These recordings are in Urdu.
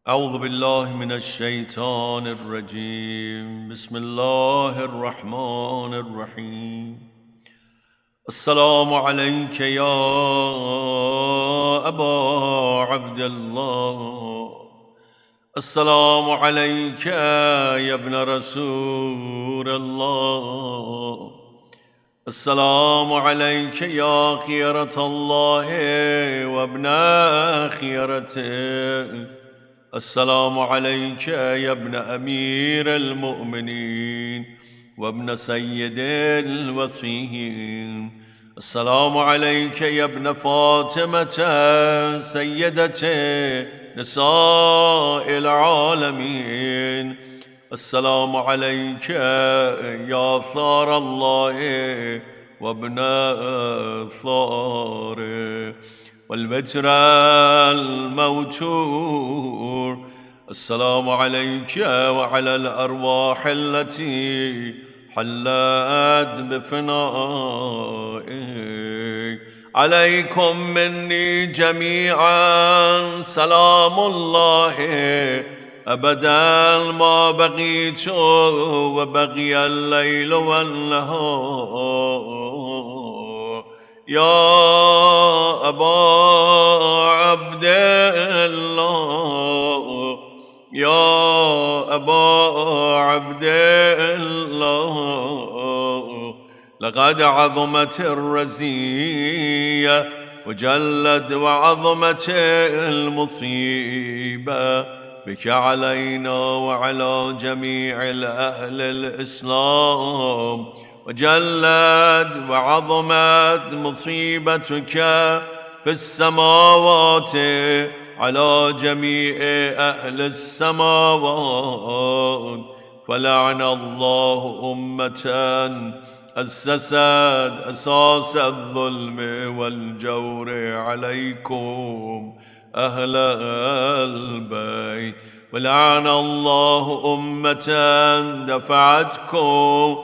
أعوذ بالله من الشيطان الرجيم. بسم الله الرحمن الرحيم. السلام عليك يا أبا عبد الله. السلام عليك يا ابن رسول الله. السلام عليك يا خيرة الله وابن خيرته. السلام عليك يا ابن أمير المؤمنين وابن سيد الوصيين. السلام عليك يا ابن فاطمة سيدة نساء العالمين. السلام عليك يا ثار الله وابن ثاره والبتر الموتور. السلام عليك وعلى الأرواح التي حلت بفنائك. عليكم مني جميعا سلام الله أبدا ما بقيت وبقي الليل والنهار. يا أبا عبد الله، يا أبا عبد الله، لقد عظمت الرزية وجلت وعظمت المصيبة بك علينا وعلى جميع الأهل الإسلام، وجلت وعظمت مصيبتك في السماوات على جميع أهل السماوات. فلعن الله أمة أسست أساس الظلم والجور عليكم أهل البيت، ولعن الله أمة دفعتكم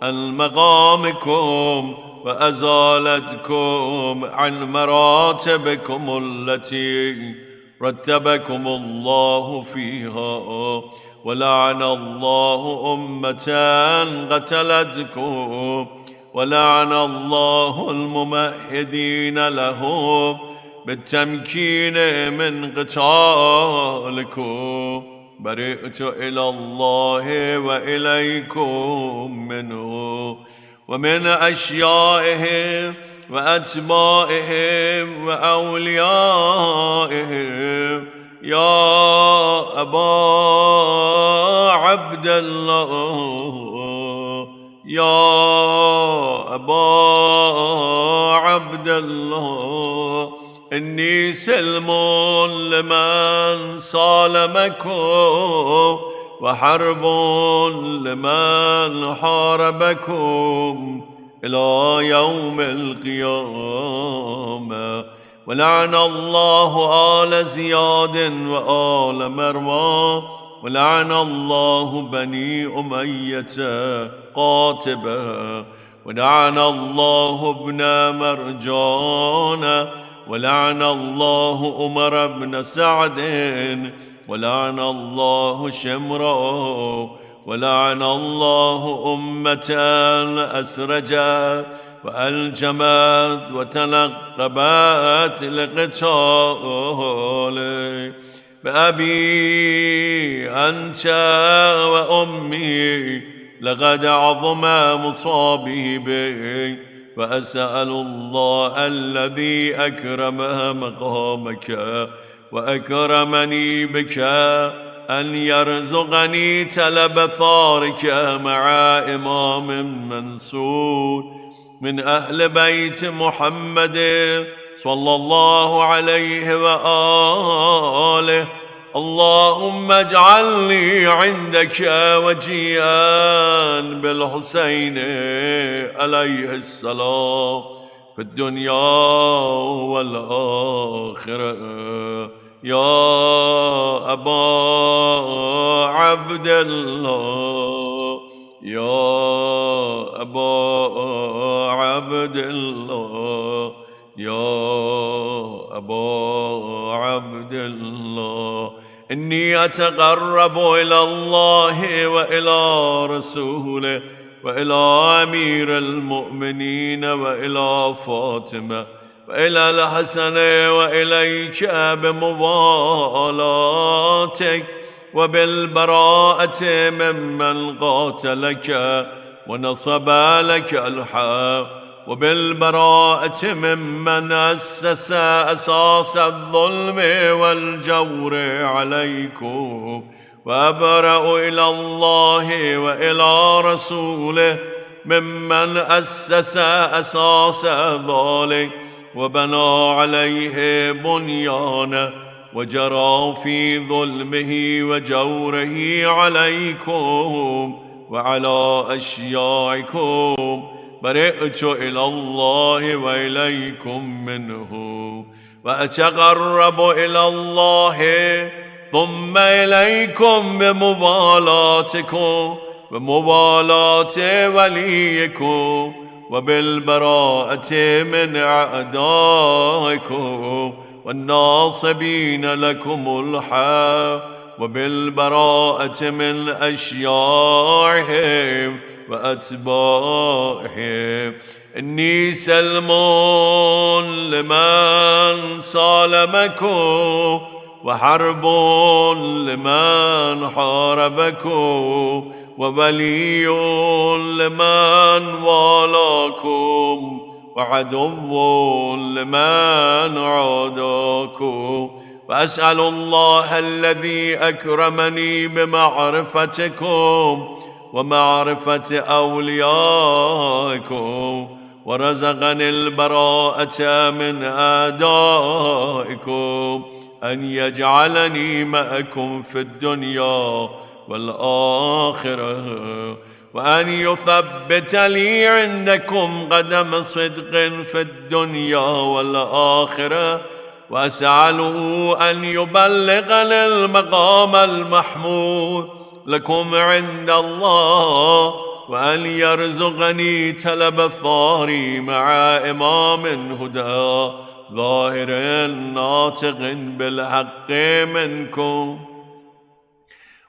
عن مقامكم وأزالتكم عن مراتبكم التي رتبكم الله فيها. ولعن الله أمة قتلتكم، ولعن الله الممهدين لهم بالتمكين من قتالكم. برئت إلى الله وإليكم منه ومن أشيائهم وأتباعهم وأوليائهم. يا أبا عبد الله، يا أبا عبد الله، إني سلم لمن سالمكم وحرب لمن حاربكم إلى يوم القيامة. ولعن الله آل زياد وآل مروان، ولعن الله بني أمية قاتبا، ولعن الله ابن مرجان، ولعن الله عمر بن سعد، ولعن الله شمرا، ولعن الله أمة أسرجت وألجمت وتنقبت لقتال. بأبي أنت وأمي لقد عظم مصابي بي، وأسأل الله الذي أكرم مقامك وأكرمني بك أن يرزقني تلب ثارك مع إمام منصور من أهل بيت محمد صلى الله عليه وآله. اللهم اجعلني عندك وجيئا بالحسين عليه السلام في الدنيا والآخرة. يا أبا عبد الله، يا أبا عبد الله، يا أبا عبد الله، إني أتقرب إلى الله وإلى رسوله وإلى أمير المؤمنين وإلى فاطمة وإلى الحسن وإليك بموالاتك وبالبراءة ممن قاتلك ونصب لك الحق وبالبراءة ممن أسس أساس الظلم والجور عليكم وأبرأ إلى الله وإلى رسوله ممن أسس أساس ذلك وبنى عليه بنيانه وجرى في ظلمه وجوره عليكم وعلى أشياعكم برئت إلى الله وإليكم منه وأتقرب إلى الله ثم إليكم بمبالاتكم ومبالاة وليكم وبالبراءة من أعدائكم والناصبين لكم الحق وبالبراءة من أشياعهم وأتباعهم. إني سلم لمن سالمكم وحرب لمن حاربكم وولي لمن والاكم وعدو لمن عاداكم. وأسأل الله الذي أكرمني بمعرفتكم ومعرفة أوليائكم ورزقني البراءة من أعدائكم أن يجعلني معكم في الدنيا والآخرة وأن يثبت لي عندكم قدم صدق في الدنيا والآخرة وأسأله أن يبلغني المقام المحمود لكم عند الله وأن يرزقني تلب ثاري مع إمام هدى ظاهر ناطق بالحق منكم.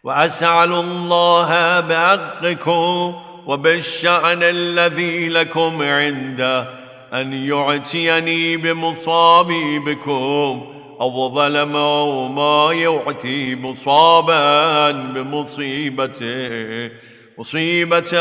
وأسأل الله بحقكم وبالشأن الذي لكم عنده أن يعتيني بمصابي بكم أفضل ما يعطي مصابا بمصيبته مصيبة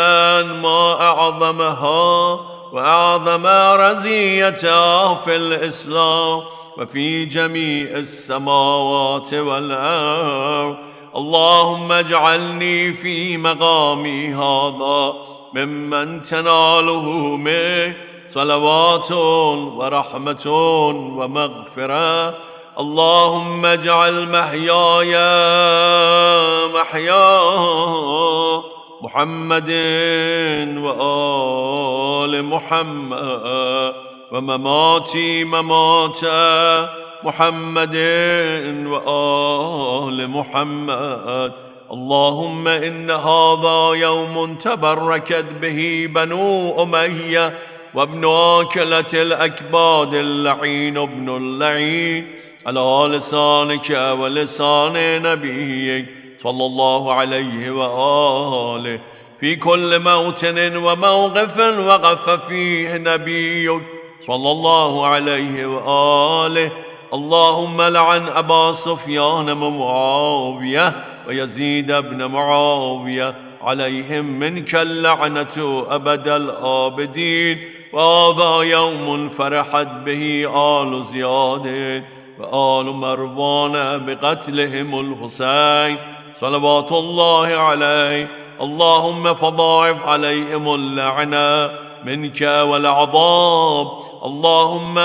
ما أعظمها وأعظم رزيتها في الإسلام وفي جميع السماوات والأرض. اللهم اجعلني في مقامي هذا ممن تناله منك صلوات ورحمة ومغفرة. اللهم اجعل محياي محيا محمد وآل محمد ومماتي ممات محمد وآل محمد. اللهم إن هذا يوم تبركت به بنو أمية وابن آكلة الأكباد اللعين ابن اللعين على لسانك ولسان نبيك صلى الله عليه وآله في كل موطن وموقف وقف فيه نبيك صلى الله عليه وآله. اللهم لعن أبا سفيان ومعاوية ويزيد بن معاوية عليهم منك اللعنة أبد الآبدين. وهذا يوم فرحت به آل زياد وآل مروان بقتلهم الحسين صلوات الله عليه. اللهم فضاعف عليهم اللعنة منك والعذاب. اللهم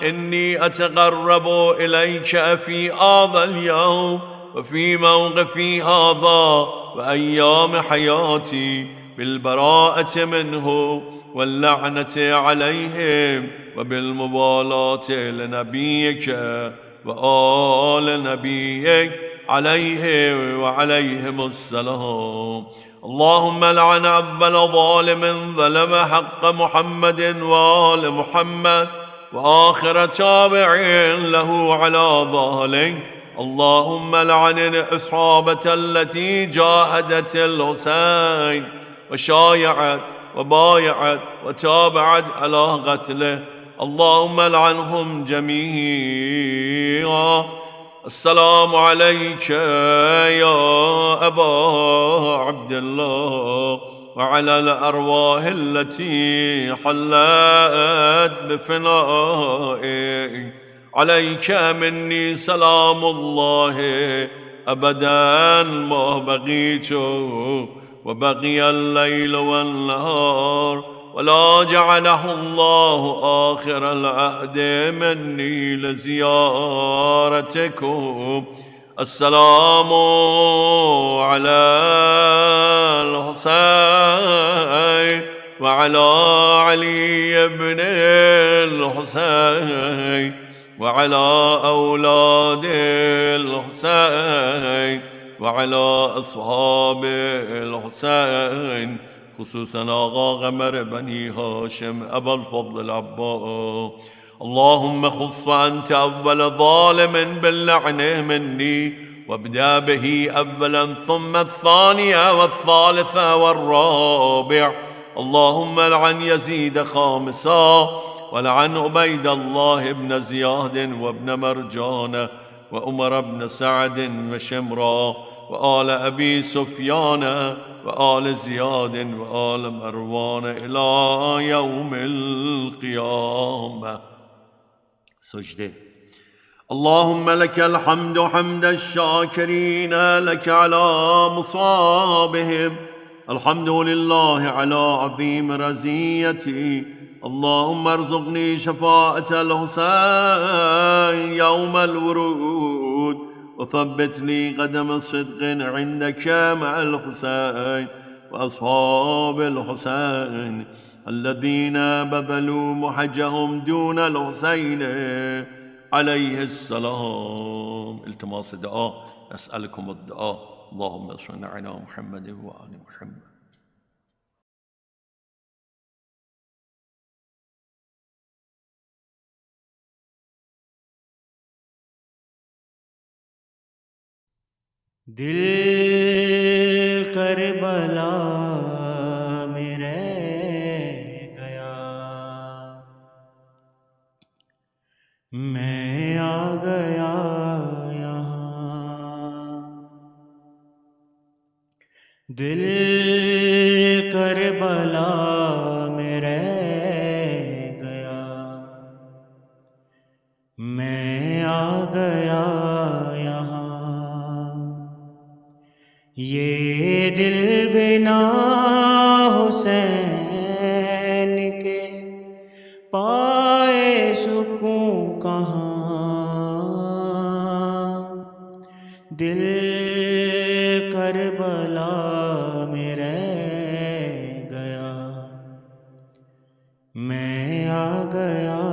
إني أتقرب إليك في هذا اليوم وفي موقفي هذا وأيام حياتي بالبراءة منه واللعنة عليهم وبالمبالاة لنبيك وآل نبيك عليه وعليهم السلام. اللهم لعن أول ظالم ظلم حق محمد وآل محمد وآخر تابع له على ذلك. اللهم لعن العصابة التي جاهدت الحسين وشايعت وبايعت وتابعت على قتله، اللهم لعنهم جميعا. السلام عليك يا أبا عبد الله وعلى الأرواح التي حلت بفنائك، عليك مني سلام الله أبدا ما بقيت وبقي الليل والنهار، ولا جعله الله آخر العهد مني لزيارتكم. السلام على الحسين وعلى علي بن الحسين وعلى أولاد الحسين وعلى أصحاب الحسين، خصوصا آغا قمر بني هاشم أبا الفضل العباس. اللهم خص أنت أول ظالم باللعنة مني، وابدأ به أولا ثم الثانية والثالثة والرابع. اللهم لعن يزيد خامسا، ولعن عبيد الله بن زياد وابن مرجان وعمر بن سعد وشمرا وآل أبي سفيان وآل زياد وآل مروان إلى يوم القيامة. سجده. اللهم لك الحمد حمد الشاكرين لك على مصابهم، الحمد لله على عظيم رزيتي. اللهم ارزقني شفاعة الحسين يوم الورود، وثبت لي قدم صدق عندك مع الحسين وأصحاب الحسين الذين بذلوا محجهم دون الحسين عليه السلام. التماس دعاء، نسألكم الدعاء. اللهم صل على محمد وآل محمد. دل کربلا میں رہ گیا، میں آ گیا یہاں. دل کربلا میں رہ گیا، میں آ گیا یہاں. یہ دل بنا حسین کے پائے سکون کہاں. دل کربلا میں رہ گیا، میں آ گیا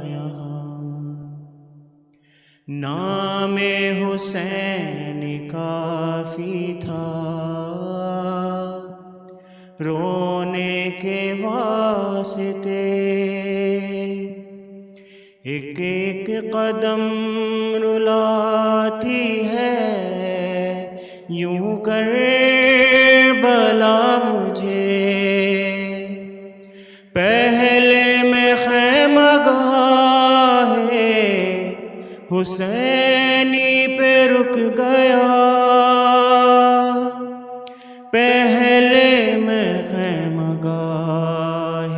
یہاں. نام حسین کافی تھا رونے کے واسطے، ایک ایک قدم رلاتی ہے یوں کربلا مجھے. پہلے میں خیمگاہ حسینی پہ رک گیا، پہلے میں خیمگاہ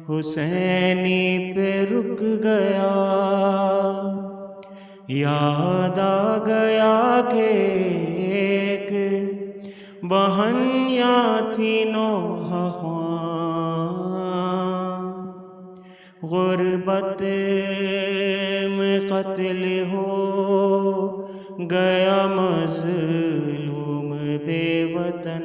حسینی پہ رک گیا. یاد آ گیا کہ ایک بہن یا تھی نوح خواں، غربت میں قتل ہو گیا مظلوم بے وطن.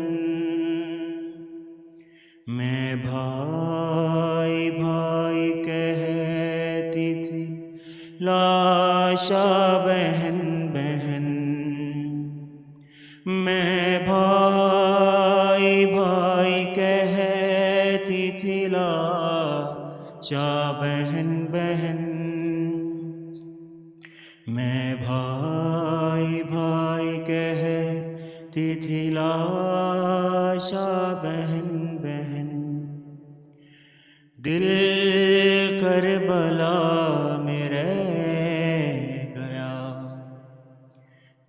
میں بھائی بھائی کہتی تھی لاشا بہن بہن. میں بھائی بھائی کہتی تھی لاشا بہن بہن. میں بھائی کہتی تھی لاشا بہن بہن، دل کربلا میں رہ گیا،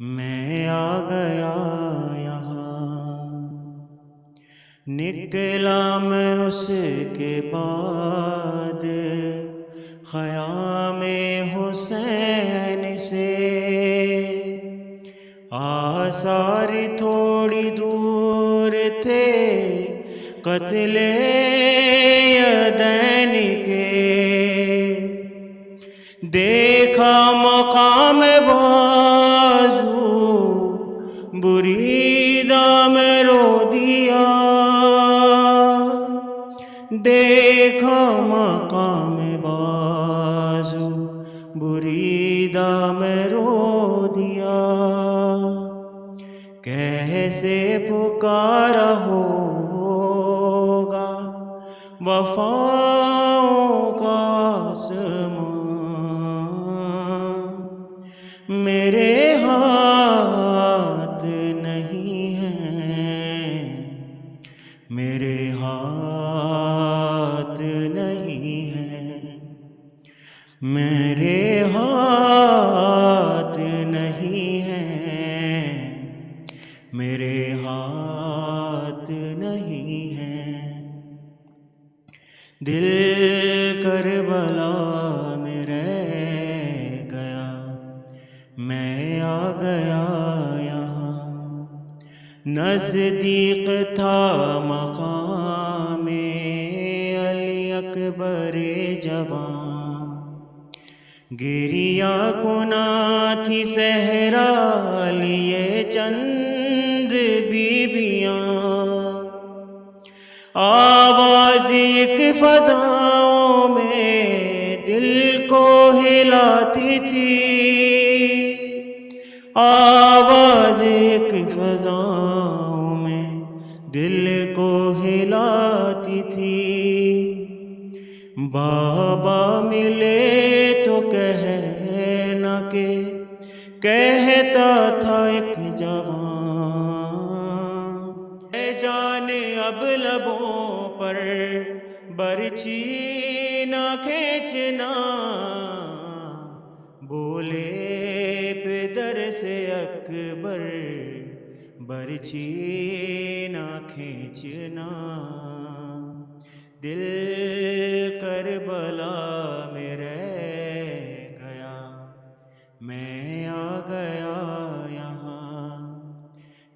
میں آ گیا یہاں، نکلا میں اس کے بعد خیام حسین سے، آثار تھوڑی دور تھے قتل یدین کے، دیکھا مقام بازو بریدہ میں رو دیا، دیکھا مقام بازو بریدہ میں رو دیا، کیسے پکارا ہوگا وفاؤں کا آسمان، میرے ہاتھ نہیں ہیں، میرے ہاتھ نہیں ہیں، میرے ہاتھ نہیں ہیں، میرے ہاتھ نہیں ہیں، دل کربلا میں رہ گیا، میں آ گیا یہاں، نزدیک تھا مقام علی اکبر جوان، گریہ کنا تھی صحرا لیے چند بیبیاں، آواز ایک فضاؤں میں دل کو ہلاتی تھی، آواز ایک فضاؤں میں دل کو ہلاتی تھی، بابا ملے تو کہنا کہ کہتا تھا ایک جوان، اے جان اب لبوں پر برچھی نہ کھینچنا، بولے پدر سے اکبر برچھی نہ کھینچنا، دل کربلا میں رہ گیا، میں آ گیا یہاں،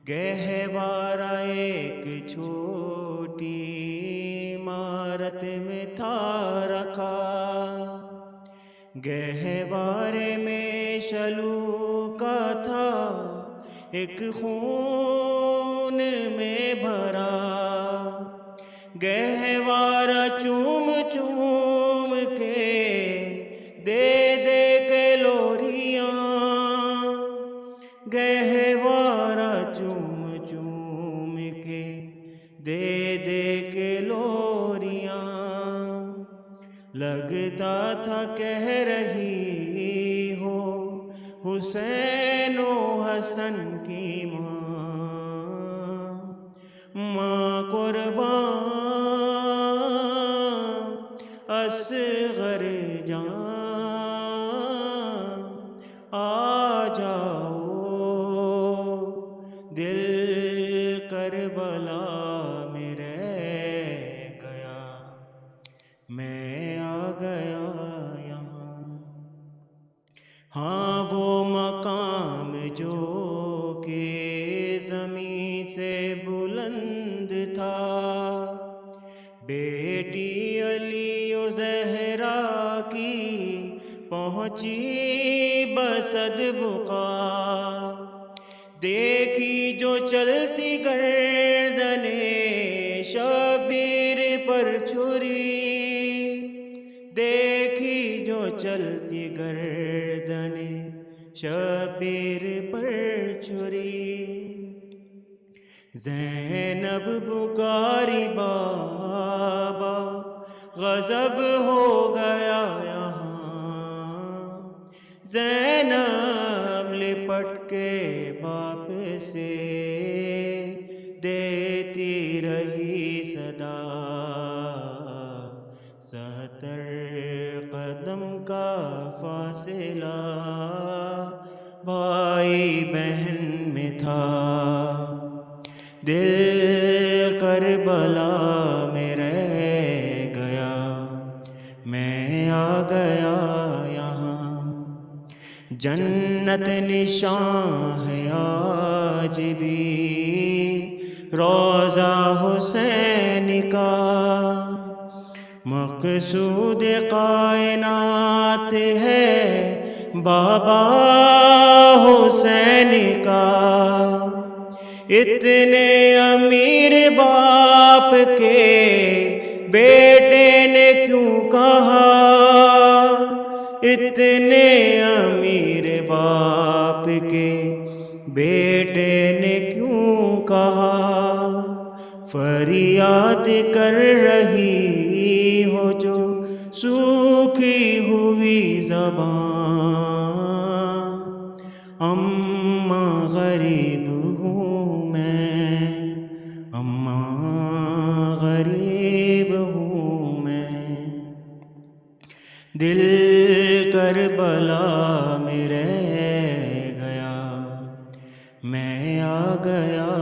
گہوارہ ایک چھوٹی عمارت میں تھا رکھا، گہوارے میں شلو کا تھا ایک خون میں بھرا، گہوارہ چوم چوم کے دے دے کے لوریاں، گہوارہ چوم چوم کے دے دے کے لوریاں، لگتا تھا کہہ رہی ہو حسین و حسن کی ماں قربان اصغر جان آ جاؤ، دل کربلا میں رہ گیا، میں آ گیا یہاں، ہاں وہ مقام جو کہ زمین سے بلند تھا، بیٹی علی و زہرا کی پہنچی بسد بقا، دیکھی جو چلتی گردن شبیر پر چھری، دیکھی جو چلتی گردن شبیر پر چھری، زینب پکاری بابا غضب ہو گیا یہاں، زینب لپٹ کے باپ سے دیتی رہی صدا، 70 قدم کا فاصلہ بھائی بہن میں تھا۔ دل کربلا میں رہ گیا، میں آ گیا یہاں، جنت نشاں ہے آج بھی روضہ حسین کا، مقصود کائنات ہے بابا حسین کا۔ اتنے امیر باپ کے بیٹے نے کیوں کہا، اتنے امیر باپ کے بیٹے نے کیوں کہا، فریاد کر رہی ہو جو سوکھی ہوئی زبان، اماں غریب ہوں میں، اماں غریب ہوں میں، دل کربلا میں رہ گیا، میں آ گیا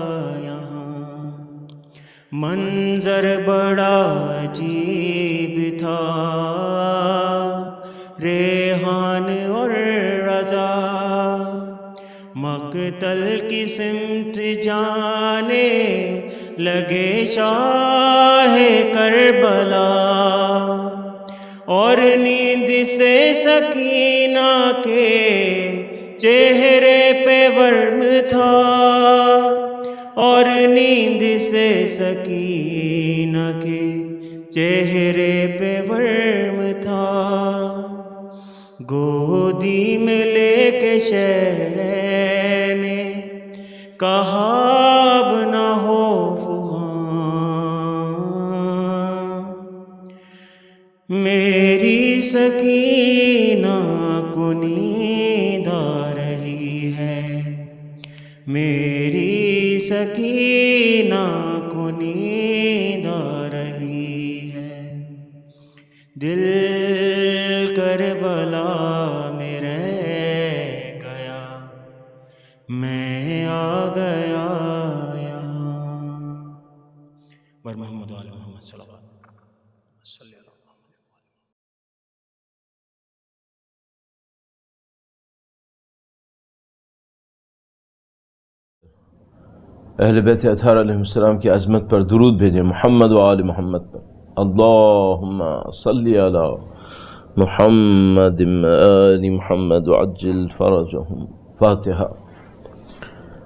یہاں، منظر بڑا عجیب تھا، ریحان اور رضا مقتل کی سمت جانے لگے شاہ کربلا، اور نیند سے سکینہ کے چہرے پہ ورم تھا، اور نیند سے سکینہ کے چہرے پہ ورم تھا، گودی میں لے کے شہ نے کہا اب نہ ہو فغاں، میری سکینہ کو نیند آ رہی ہے، میری سکینہ کو نیند آ رہی ہے، دل کربلا میں رہ گیا، میں آ گیا یہاں، بر محمد و آل محمد صلی اللہ علیہ وسلم۔ اہل بیت اطہار علیہ السلام کی عظمت پر درود بھیجیں محمد و آل محمد پر۔ اللہم صلی علی محمد آل محمد وعجل فرجہم۔ فاتحہ۔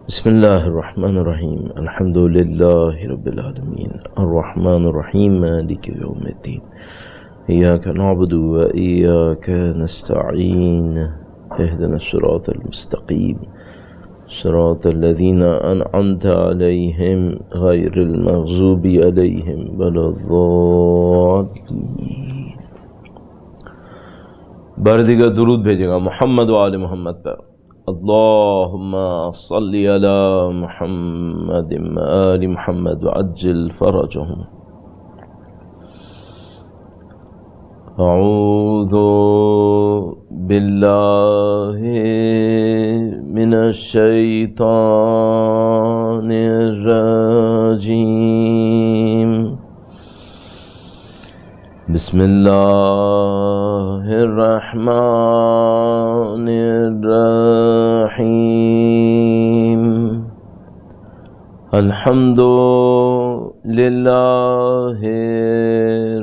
بسم اللہ الرحمن الرحیم، الحمد للہ رب العالمین، الرحمن الرحیم، مالک یوم الدین، ایاک نعبد و ایاک نستعین، اہدنا الصراط المستقیم، صراط الذین انعمت علیہم غیر المغضوب علیہم ولا الضالین۔ بار دیگر درود بھیجے گا محمد و آل محمد پر۔ اللہم صلی علی محمد آل محمد وعجل فرجہم۔ اعوذ باللہ من الشیطان الرجیم، بسم اللہ الرحمن الرحیم، الحمد للہ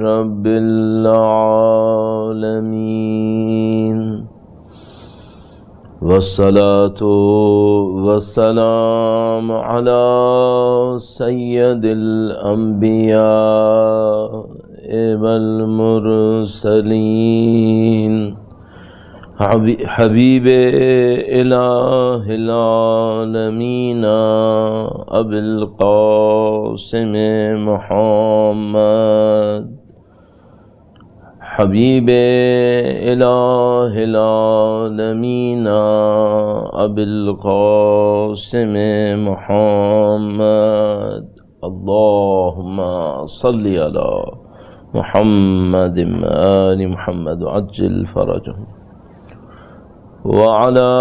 رب العالمین، والصلاة والسلام على سید الانبیاء والمرسلین، حبیب الہ العالمین ابی القاسم محمد، حبیب الہ العالمین ابی القاسم محمد اللہم صلی علی محمد آل محمد عجل فرجهم وعلى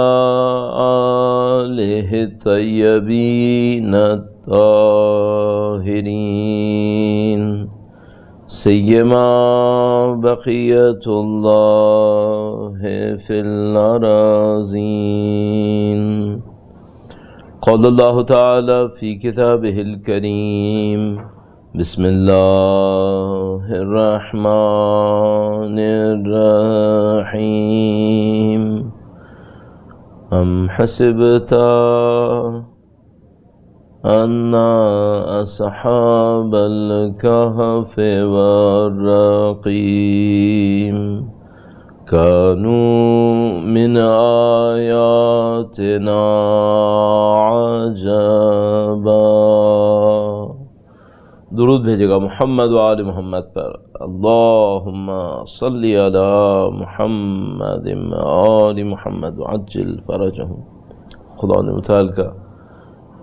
آلہ الطیبین الطاہرین سیما بقیت اللہ فی الارضین قال اللہ تعالی فی کتابہ الکریم بسم اللہ الرحمن الرحیم ام حسبت ان اصحاب الکہف والرقیم كانوا من آیاتنا عجبا. درود بھیجے گا محمد و آل محمد پر. اللہم صلی علی محمد و آل محمد وعجل فرجہم. خدا نے متعال کا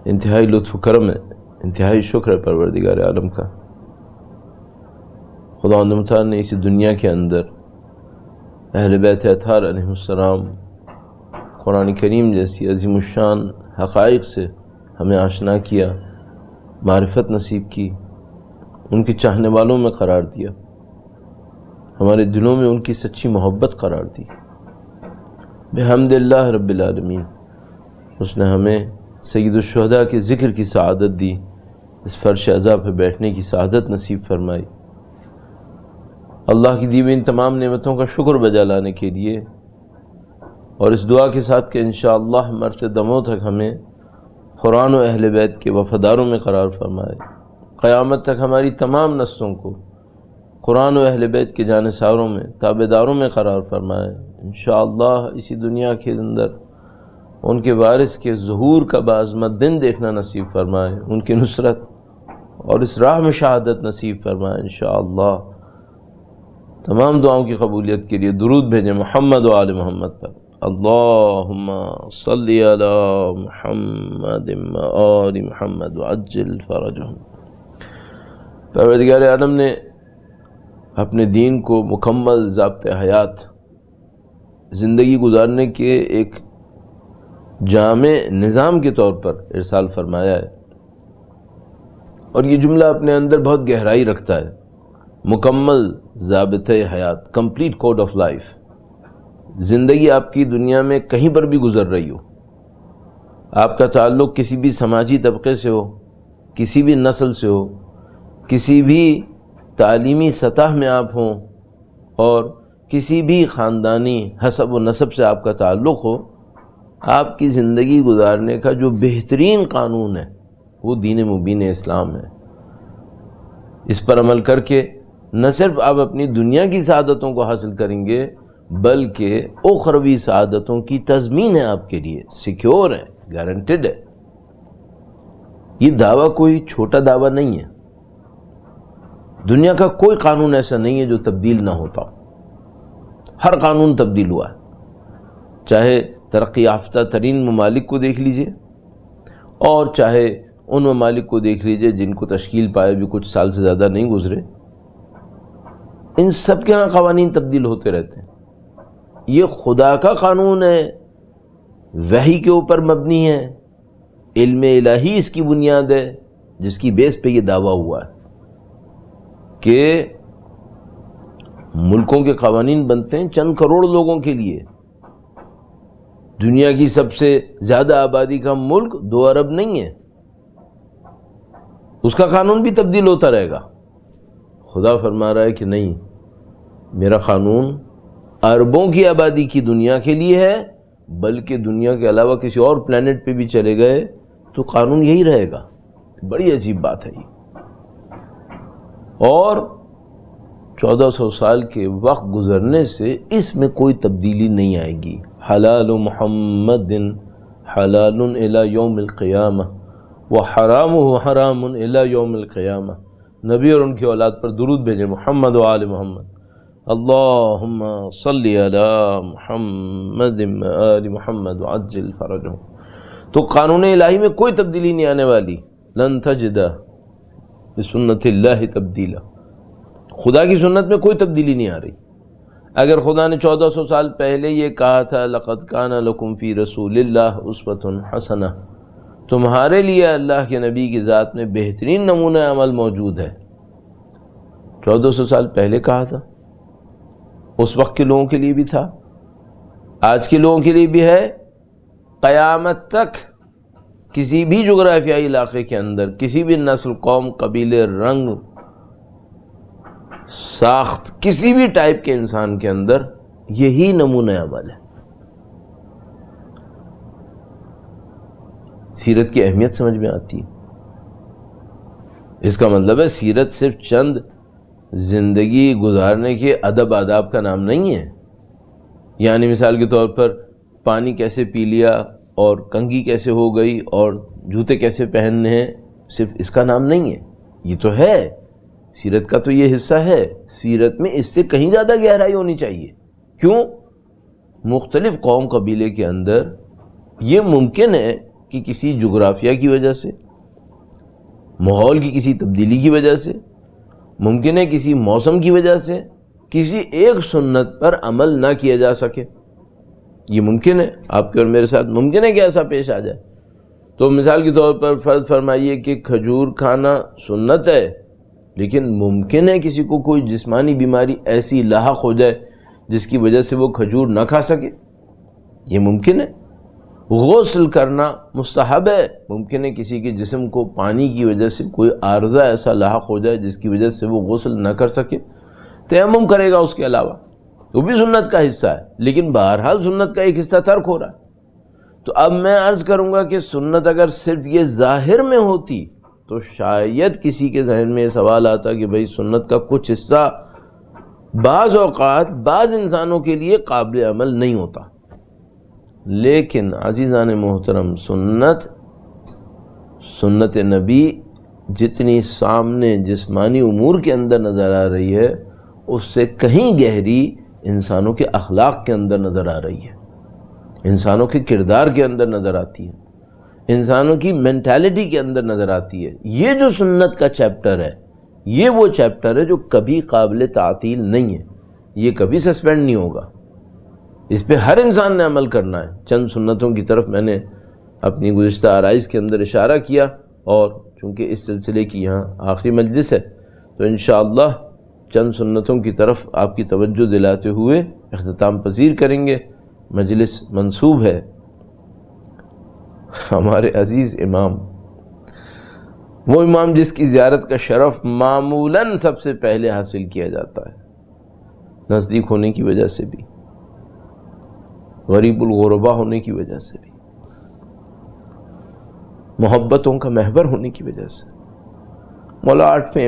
انتہائی لطف و کرم ہے، انتہائی شکر ہے پروردگار عالم کا. خدا نے متعال نے اسی دنیا کے اندر اہل بیت اطہار علیہ السلام قرآن کریم جیسی عظیم الشان حقائق سے ہمیں آشنا کیا، معرفت نصیب کی، ان کے چاہنے والوں میں قرار دیا، ہمارے دلوں میں ان کی سچی محبت قرار دی. بحمد اللہ رب العالمین اس نے ہمیں سید الشہداء کے ذکر کی سعادت دی، اس فرش عزا پہ بیٹھنے کی سعادت نصیب فرمائی. اللہ کی دی ہوئی ان تمام نعمتوں کا شکر بجا لانے کے لیے اور اس دعا کے ساتھ کہ انشاءاللہ مرتے دموں تک ہمیں قرآن و اہل بیت کے وفاداروں میں قرار فرمائے، قیامت تک ہماری تمام نسلوں کو قرآن و اہل بیت کے جانثاروں میں تابعداروں میں قرار فرمائے. انشاءاللہ اسی دنیا کے اندر ان کے وارث کے ظہور کا بعظمت دن دیکھنا نصیب فرمائے، ان کی نصرت اور اس راہ میں شہادت نصیب فرمائے. انشاءاللہ تمام دعاؤں کی قبولیت کے لیے درود بھیجیں محمد و آل محمد پر. اللہم صلی علی محمد و آل محمد وعجل فرجہم. پروردگار عالم نے اپنے دین کو مکمل ضابطۂ حیات زندگی گزارنے کے ایک جامع نظام کے طور پر ارسال فرمایا ہے، اور یہ جملہ اپنے اندر بہت گہرائی رکھتا ہے. مکمل ضابطۂ حیات، کمپلیٹ کوڈ آف لائف. زندگی آپ کی دنیا میں کہیں پر بھی گزر رہی ہو، آپ کا تعلق کسی بھی سماجی طبقے سے ہو، کسی بھی نسل سے ہو، کسی بھی تعلیمی سطح میں آپ ہوں، اور کسی بھی خاندانی حسب و نسب سے آپ کا تعلق ہو، آپ کی زندگی گزارنے کا جو بہترین قانون ہے وہ دین مبین اسلام ہے. اس پر عمل کر کے نہ صرف آپ اپنی دنیا کی سعادتوں کو حاصل کریں گے بلکہ اخروی سعادتوں کی تضمین ہے آپ کے لیے، سیکیور ہے، گارنٹیڈ ہے. یہ دعویٰ کوئی چھوٹا دعویٰ نہیں ہے. دنیا کا کوئی قانون ایسا نہیں ہے جو تبدیل نہ ہوتا. ہر قانون تبدیل ہوا ہے، چاہے ترقی یافتہ ترین ممالک کو دیکھ لیجئے اور چاہے ان ممالک کو دیکھ لیجئے جن کو تشکیل پائے بھی کچھ سال سے زیادہ نہیں گزرے. ان سب کے ہاں قوانین تبدیل ہوتے رہتے ہیں. یہ خدا کا قانون ہے، وحی کے اوپر مبنی ہے، علم الہی اس کی بنیاد ہے، جس کی بیس پہ یہ دعویٰ ہوا ہے کہ ملکوں کے قوانین بنتے ہیں چند کروڑ لوگوں کے لیے. دنیا کی سب سے زیادہ آبادی کا ملک 2 ارب نہیں ہے، اس کا قانون بھی تبدیل ہوتا رہے گا. خدا فرما رہا ہے کہ نہیں، میرا قانون اربوں کی آبادی کی دنیا کے لیے ہے، بلکہ دنیا کے علاوہ کسی اور پلانٹ پہ بھی چلے گئے تو قانون یہی رہے گا. بڑی عجیب بات ہے یہ. اور 1400 سال کے وقت گزرنے سے اس میں کوئی تبدیلی نہیں آئے گی. حلال محمد حلال الی یوم القیامہ وحرامہ حرام الی یوم القیامہ. نبی اور ان کی اولاد پر درود بھیجیں محمد و آل محمد. اللہم صلی علی محمد آل محمد وعجل فرجہم. تو قانون الہی میں کوئی تبدیلی نہیں آنے والی. لن تجد لسنت اللہ تبدیلا. خدا کی سنت میں کوئی تبدیلی نہیں آ رہی. اگر خدا نے 1400 سال پہلے یہ کہا تھا لقد کان لکم فی رسول اللہ اسوۃ حسنہ، تمہارے لیے اللہ کے نبی کی ذات میں بہترین نمونہ عمل موجود ہے، 1400 سال پہلے کہا تھا. اس وقت کے لوگوں کے لیے بھی تھا، آج کے لوگوں کے لیے بھی ہے. قیامت تک کسی بھی جغرافیائی علاقے کے اندر کسی بھی نسل، قوم، قبیلے، رنگ، ساخت، کسی بھی ٹائپ کے انسان کے اندر یہی نمونہ عمل ہے. سیرت کی اہمیت سمجھ میں آتی ہے. اس کا مطلب ہے سیرت صرف چند زندگی گزارنے کے ادب آداب کا نام نہیں ہے. یعنی مثال کے طور پر پانی کیسے پی لیا اور کنگھی کیسے ہو گئی اور جوتے کیسے پہننے ہیں، صرف اس کا نام نہیں ہے. یہ تو ہے، سیرت کا تو یہ حصہ ہے. سیرت میں اس سے کہیں زیادہ گہرائی ہونی چاہیے. کیوں؟ مختلف قوم قبیلے کے اندر یہ ممکن ہے کہ کسی جغرافیہ کی وجہ سے، ماحول کی کسی تبدیلی کی وجہ سے، ممکن ہے کسی موسم کی وجہ سے کسی ایک سنت پر عمل نہ کیا جا سکے. یہ ممکن ہے. آپ کے اور میرے ساتھ ممکن ہے کہ ایسا پیش آ جائے. تو مثال کے طور پر فرض فرمائیے کہ کھجور کھانا سنت ہے، لیکن ممکن ہے کسی کو کوئی جسمانی بیماری ایسی لاحق ہو جائے جس کی وجہ سے وہ کھجور نہ کھا سکے. یہ ممکن ہے. غسل کرنا مستحب ہے، ممکن ہے کسی کے جسم کو پانی کی وجہ سے کوئی عارضہ ایسا لاحق ہو جائے جس کی وجہ سے وہ غسل نہ کر سکے، تیمم کرے گا اس کے علاوہ، وہ بھی سنت کا حصہ ہے. لیکن بہرحال سنت کا ایک حصہ ترک ہو رہا ہے. تو اب میں عرض کروں گا کہ سنت اگر صرف یہ ظاہر میں ہوتی تو شاید کسی کے ذہن میں یہ سوال آتا کہ بھئی سنت کا کچھ حصہ بعض اوقات بعض انسانوں کے لیے قابل عمل نہیں ہوتا. لیکن عزیزان محترم، سنت نبی جتنی سامنے جسمانی امور کے اندر نظر آ رہی ہے، اس سے کہیں گہری انسانوں کے اخلاق کے اندر نظر آ رہی ہے، انسانوں کے کردار کے اندر نظر آتی ہے، انسانوں کی مینٹالٹی کے اندر نظر آتی ہے. یہ جو سنت کا چیپٹر ہے، یہ وہ چیپٹر ہے جو کبھی قابل تعطیل نہیں ہے، یہ کبھی سسپینڈ نہیں ہوگا. اس پہ ہر انسان نے عمل کرنا ہے. چند سنتوں کی طرف میں نے اپنی گزشتہ آرائز کے اندر اشارہ کیا، اور چونکہ اس سلسلے کی یہاں آخری مجلس ہے تو انشاءاللہ چند سنتوں کی طرف آپ کی توجہ دلاتے ہوئے اختتام پذیر کریں گے. مجلس منسوب ہے ہمارے عزیز امام، وہ امام جس کی زیارت کا شرف معمولاً سب سے پہلے حاصل کیا جاتا ہے، نزدیک ہونے کی وجہ سے بھی، غریب الغربا ہونے کی وجہ سے بھی، محبتوں کا محور ہونے کی وجہ سے. مولا آٹھویں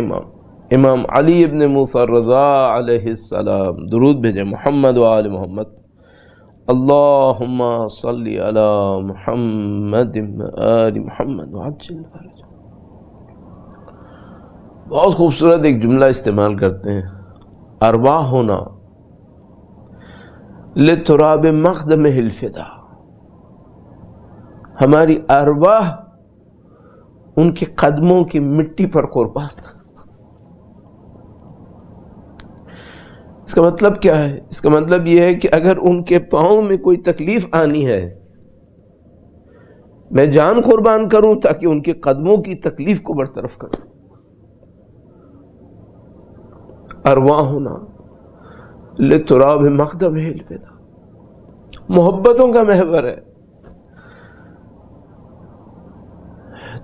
امام علی ابن موسیٰ رضا علیہ السلام، درود بھیجیں محمد و آل محمد. اللہم صلی علی محمد آل محمد وعجل فرجہ. بہت خوبصورت ایک جملہ استعمال کرتے ہیں، ارواحنا لتراب مقدمہ الفدا. ہماری ارواح ان کے قدموں کی مٹی پر قربان. اس کا مطلب کیا ہے؟ اس کا مطلب یہ ہے کہ اگر ان کے پاؤں میں کوئی تکلیف آنی ہے، میں جان قربان کروں تاکہ ان کے قدموں کی تکلیف کو برطرف کروں. ارواحنا لتراب مقدمہ الفدا، محبتوں کا محور ہے،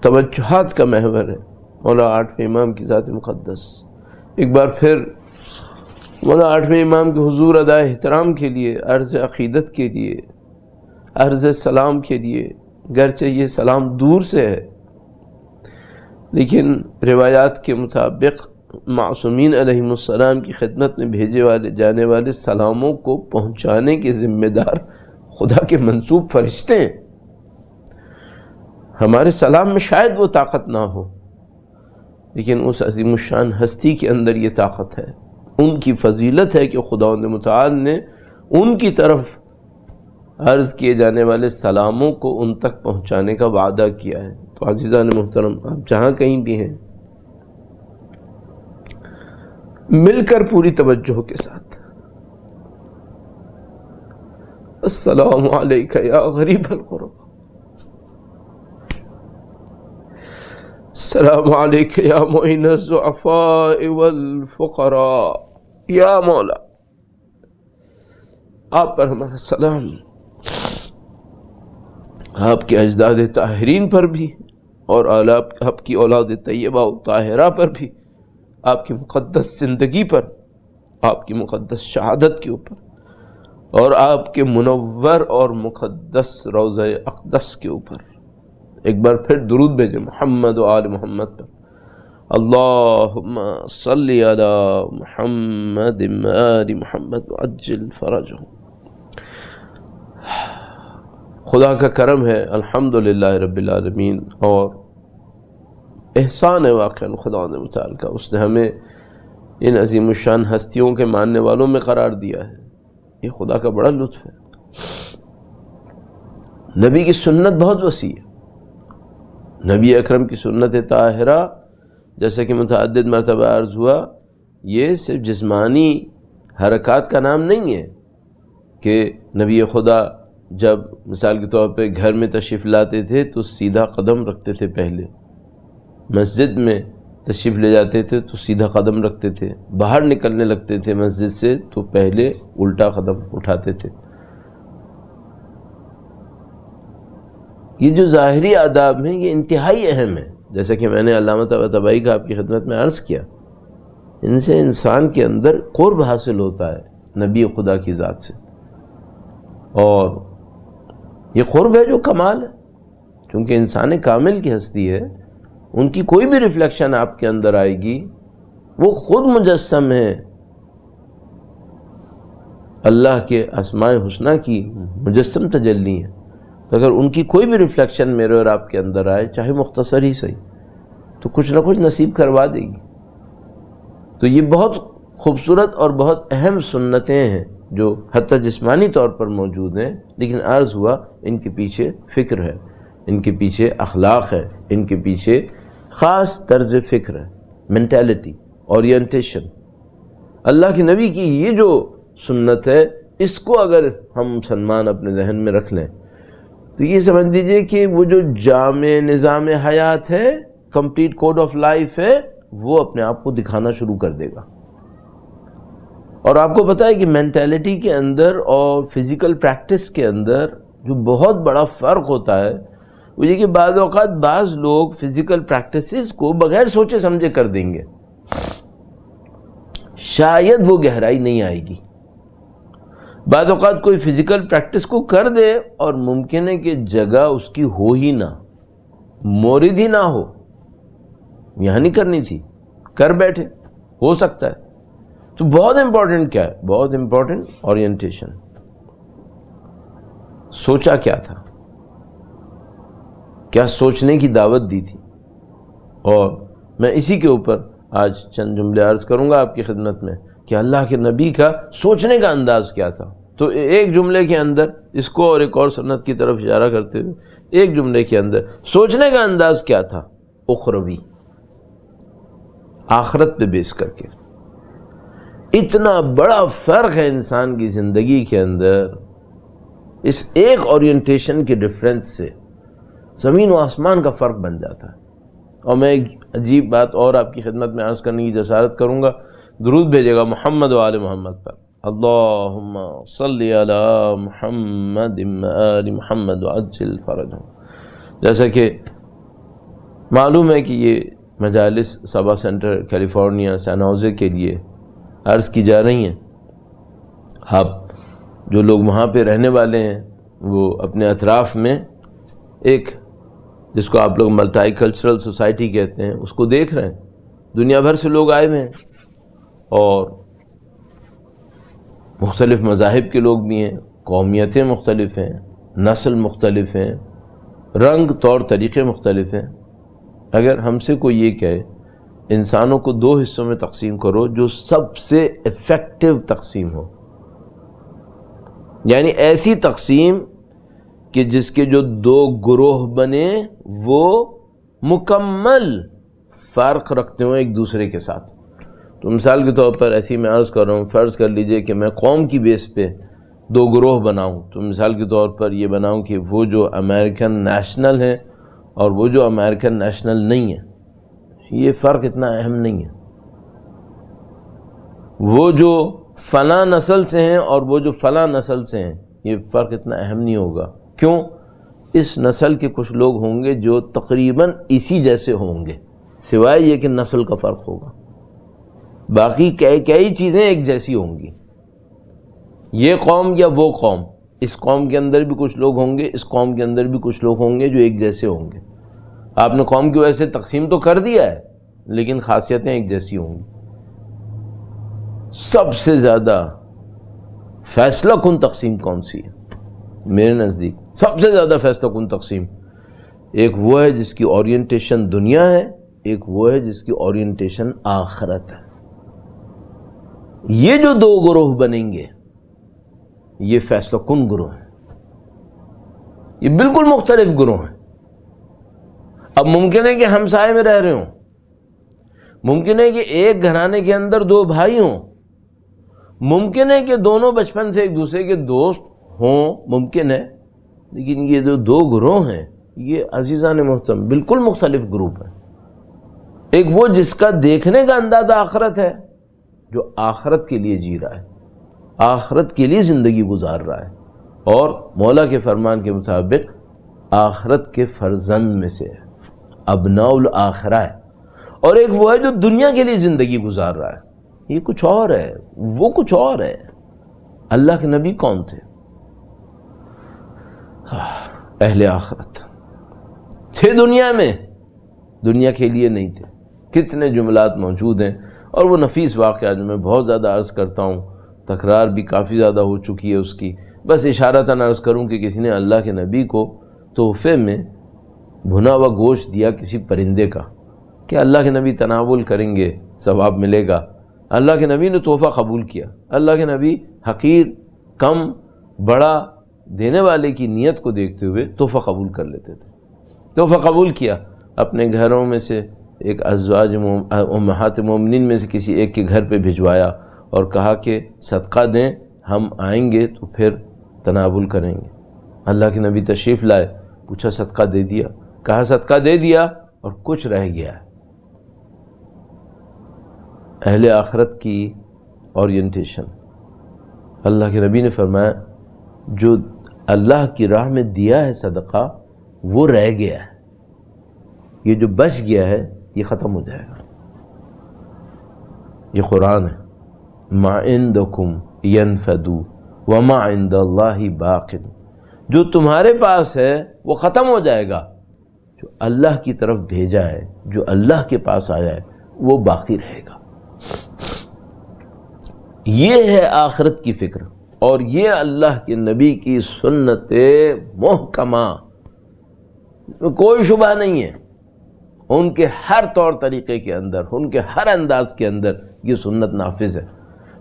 توجہات کا محور ہے مولا آٹھویں امام کی ذات مقدس. ایک بار پھر مولا آٹھویں امام کے حضور ادائے احترام کے لیے، عرض عقیدت کے لیے، عرض سلام کے لیے، گرچہ یہ سلام دور سے ہے لیکن روایات کے مطابق معصومین علیہم السلام کی خدمت میں بھیجے جانے والے سلاموں کو پہنچانے کے ذمہ دار خدا کے منصوب فرشتے ہیں. ہمارے سلام میں شاید وہ طاقت نہ ہو، لیکن اس عظیم الشان ہستی کے اندر یہ طاقت ہے. ان کی فضیلت ہے کہ خداوند متعال نے ان کی طرف عرض کیے جانے والے سلاموں کو ان تک پہنچانے کا وعدہ کیا ہے۔ تو عزیزان محترم، آپ جہاں کہیں بھی ہیں، مل کر پوری توجہ کے ساتھ السلام علیکہ یا غریب الغربا، السلام علیکہ یا معین الضعفاء والفقراء، یا مولا آپ پر ہمارا سلام، آپ کے اجداد طاہرین پر بھی اور آپ کی اولاد طیبہ و طاہرہ پر بھی، آپ کی مقدس زندگی پر، آپ کی مقدس شہادت کے اوپر، اور آپ کے منور اور مقدس روضہ اقدس کے اوپر۔ ایک بار پھر درود بھیجیں محمد و آل محمد پر۔ اللہم صلی علی محمد و آل محمد وعجل فرجہم۔ خدا کا کرم ہے، الحمدللہ رب العالمین، اور احسان ہے واقعاً خدا متعال کا، اس نے ہمیں ان عظیم الشان ہستیوں کے ماننے والوں میں قرار دیا ہے۔ یہ خدا کا بڑا لطف ہے۔ نبی کی سنت بہت وسیع ہے۔ نبی اکرم کی سنت طاہرہ، جیسا کہ متعدد مرتبہ عرض ہوا، یہ صرف جسمانی حرکات کا نام نہیں ہے کہ نبی خدا جب مثال کے طور پہ گھر میں تشریف لاتے تھے تو سیدھا قدم رکھتے تھے، پہلے مسجد میں تشریف لے جاتے تھے تو سیدھا قدم رکھتے تھے، باہر نکلنے لگتے تھے مسجد سے تو پہلے الٹا قدم اٹھاتے تھے۔ یہ جو ظاہری آداب ہیں یہ انتہائی اہم ہیں، جیسا کہ میں نے علامہ طباطبائی کا آپ کی خدمت میں عرض کیا، ان سے انسان کے اندر قرب حاصل ہوتا ہے نبی خدا کی ذات سے، اور یہ قرب ہے جو کمال ہے، کیونکہ انسان کامل کی ہستی ہے، ان کی کوئی بھی ریفلیکشن آپ کے اندر آئے گی وہ خود مجسم ہے اللہ کے اسماء حسنہ کی مجسم تجلی ہے، تو اگر ان کی کوئی بھی ریفلیکشن میرے اور آپ کے اندر آئے، چاہے مختصر ہی صحیح، تو کچھ نہ کچھ نصیب کروا دے گی۔ تو یہ بہت خوبصورت اور بہت اہم سنتیں ہیں جو حتیٰ جسمانی طور پر موجود ہیں، لیکن عرض ہوا ان کے پیچھے فکر ہے، ان کے پیچھے اخلاق ہے، ان کے پیچھے خاص طرز فکر ہے، مینٹیلٹی، اورینٹیشن۔ اللہ کے نبی کی یہ جو سنت ہے، اس کو اگر ہم مسلمان اپنے ذہن میں رکھ لیں تو یہ سمجھ لیجئے کہ وہ جو جامع نظام حیات ہے، کمپلیٹ کوڈ آف لائف ہے، وہ اپنے آپ کو دکھانا شروع کر دے گا۔ اور آپ کو پتہ ہے کہ مینٹیلٹی کے اندر اور فزیکل پریکٹس کے اندر جو بہت بڑا فرق ہوتا ہے وہ یہ کہ بعض اوقات بعض لوگ فزیکل پریکٹسز کو بغیر سوچے سمجھے کر دیں گے، شاید وہ گہرائی نہیں آئے گی۔ بعض اوقات کوئی فزیکل پریکٹس کو کر دے اور ممکن ہے کہ جگہ اس کی ہو ہی نہ، مورد ہی نہ ہو، یہاں نہیں کرنی تھی، کر بیٹھے، ہو سکتا ہے۔ تو بہت امپورٹنٹ کیا ہے؟ بہت امپورٹنٹ اورینٹیشن۔ سوچا کیا تھا، کیا سوچنے کی دعوت دی تھی؟ اور میں اسی کے اوپر آج چند جملے عرض کروں گا آپ کی خدمت میں کہ اللہ کے نبی کا سوچنے کا انداز کیا تھا۔ تو ایک جملے کے اندر اس کو اور ایک اور سنت کی طرف اشارہ کرتے ہوئے ایک جملے کے اندر سوچنے کا انداز کیا تھا؟ اخروی، آخرت پہ بیس کر کے۔ اتنا بڑا فرق ہے انسان کی زندگی کے اندر، اس ایک اورینٹیشن کے ڈفرینس سے زمین و آسمان کا فرق بن جاتا ہے۔ اور میں ایک عجیب بات اور آپ کی خدمت میں عرض کرنے کی جسارت کروں گا، درود بھیجے گا محمد و آل محمد پر۔ اللہم صلی علی محمد و آل محمد وعجل فرجہم۔ جیسا کہ معلوم ہے کہ یہ مجالس سبا سینٹر کیلیفورنیا سین ہوزے کے لیے عرض کی جا رہی ہیں، آپ جو لوگ وہاں پہ رہنے والے ہیں وہ اپنے اطراف میں ایک جس کو آپ لوگ ملٹائی کلچرل سوسائٹی کہتے ہیں اس کو دیکھ رہے ہیں، دنیا بھر سے لوگ آئے ہوئے ہیں اور مختلف مذاہب کے لوگ بھی ہیں، قومیتیں مختلف ہیں، نسل مختلف ہیں، رنگ طور طریقے مختلف ہیں۔ اگر ہم سے کوئی یہ کہے انسانوں کو 2 حصوں میں تقسیم کرو جو سب سے افیکٹو تقسیم ہو، یعنی ایسی تقسیم کہ جس کے جو 2 گروہ بنے وہ مکمل فرق رکھتے ہوں ایک دوسرے کے ساتھ۔ تو مثال کے طور پر ایسی میں عرض کر رہا ہوں، فرض کر لیجئے کہ میں قوم کی بیس پہ 2 گروہ بناؤں، تو مثال کے طور پر یہ بناؤں کہ وہ جو امریکن نیشنل ہیں اور وہ جو امریکن نیشنل نہیں ہیں، یہ فرق اتنا اہم نہیں ہے۔ وہ جو فلاں نسل سے ہیں اور وہ جو فلاں نسل سے ہیں، یہ فرق اتنا اہم نہیں ہوگا۔ کیوں؟ اس نسل کے کچھ لوگ ہوں گے جو تقریباً اسی جیسے ہوں گے، سوائے یہ کہ نسل کا فرق ہوگا، باقی کئی چیزیں ایک جیسی ہوں گی۔ یہ قوم یا وہ قوم، اس قوم کے اندر بھی کچھ لوگ ہوں گے، اس قوم کے اندر بھی کچھ لوگ ہوں گے جو ایک جیسے ہوں گے۔ آپ نے قوم کی وجہ سے تقسیم تو کر دیا ہے، لیکن خاصیتیں ایک جیسی ہوں گی۔ سب سے زیادہ فیصلہ کن تقسیم کون سی ہے؟ میرے نزدیک سب سے زیادہ فیصلہ کن تقسیم ایک وہ ہے جس کی اورینٹیشن دنیا ہے، ایک وہ ہے جس کی اورینٹیشن آخرت ہے۔ یہ جو 2 گروہ بنیں گے یہ فیصلہ کن گروہ ہیں، یہ بالکل مختلف گروہ ہیں۔ اب ممکن ہے کہ ہمسائے میں رہ رہے ہوں، ممکن ہے کہ ایک گھرانے کے اندر 2 بھائی ہوں، ممکن ہے کہ دونوں بچپن سے ایک دوسرے کے دوست ہوں، ممکن ہے، لیکن یہ جو 2 گروہ ہیں یہ عزیزان محترم بالکل مختلف گروپ ہیں۔ ایک وہ جس کا دیکھنے کا انداز آخرت ہے، جو آخرت کے لیے جی رہا ہے، آخرت کے لیے زندگی گزار رہا ہے اور مولا کے فرمان کے مطابق آخرت کے فرزند میں سے ہے، ابناء الآخرہ ہے۔ اور ایک وہ ہے جو دنیا کے لیے زندگی گزار رہا ہے، یہ کچھ اور ہے، وہ کچھ اور ہے۔ اللہ کے نبی کون تھے؟ اہل آخرت تھے، دنیا میں، دنیا کے لیے نہیں تھے۔ کتنے جملات موجود ہیں اور وہ نفیس واقعہ جو میں بہت زیادہ عرض کرتا ہوں، تکرار بھی کافی زیادہ ہو چکی ہے اس کی، بس اشارتاً عرض کروں کہ کسی نے اللہ کے نبی کو تحفے میں بھنا ہوا گوشت دیا کسی پرندے کا کہ اللہ کے نبی تناول کریں گے، ثواب ملے گا۔ اللہ کے نبی نے تحفہ قبول کیا۔ اللہ کے نبی حقیر، کم، بڑا دینے والے کی نیت کو دیکھتے ہوئے تحفہ قبول کر لیتے تھے۔ تحفہ قبول کیا، اپنے گھروں میں سے ایک ازواج امہات مومنین میں سے کسی ایک کے گھر پہ بھجوایا اور کہا کہ صدقہ دیں، ہم آئیں گے تو پھر تناول کریں گے۔ اللہ کے نبی تشریف لائے، پوچھا صدقہ دے دیا؟ کہا صدقہ دے دیا اور کچھ رہ گیا ہے۔ اہل آخرت کی اورینٹیشن، اللہ کے نبی نے فرمایا جو اللہ کی راہ میں دیا ہے صدقہ وہ رہ گیا ہے، یہ جو بچ گیا ہے یہ ختم ہو جائے گا۔ یہ قرآن ہے، ما عندکم ینفد وما عند اللہ باق، جو تمہارے پاس ہے وہ ختم ہو جائے گا، جو اللہ کی طرف بھیجا ہے، جو اللہ کے پاس آیا ہے وہ باقی رہے گا۔ یہ ہے آخرت کی فکر، اور یہ اللہ کے نبی کی سنت محکمہ، کوئی شبہ نہیں ہے، ان کے ہر طور طریقے کے اندر، ان کے ہر انداز کے اندر یہ سنت نافذ ہے۔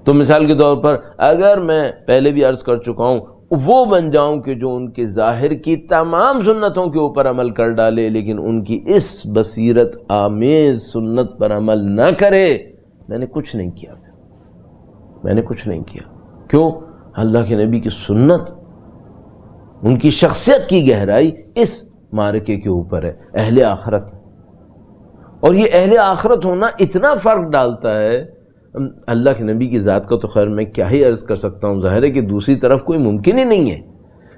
تو مثال کے طور پر اگر میں پہلے بھی عرض کر چکا ہوں وہ بن جاؤں کہ جو ان کے ظاہر کی تمام سنتوں کے اوپر عمل کر ڈالے لیکن ان کی اس بصیرت آمیز سنت پر عمل نہ کرے، میں نے کچھ نہیں کیا، میں نے کچھ نہیں کیا۔ کیوں؟ اللہ کے نبی کی سنت، ان کی شخصیت کی گہرائی اس معرکے کے اوپر ہے، اہل آخرت۔ اور یہ اہل آخرت ہونا اتنا فرق ڈالتا ہے، اللہ کے نبی کی ذات کا تو خیر میں کیا ہی عرض کر سکتا ہوں، ظاہر ہے کہ دوسری طرف کوئی ممکن ہی نہیں ہے،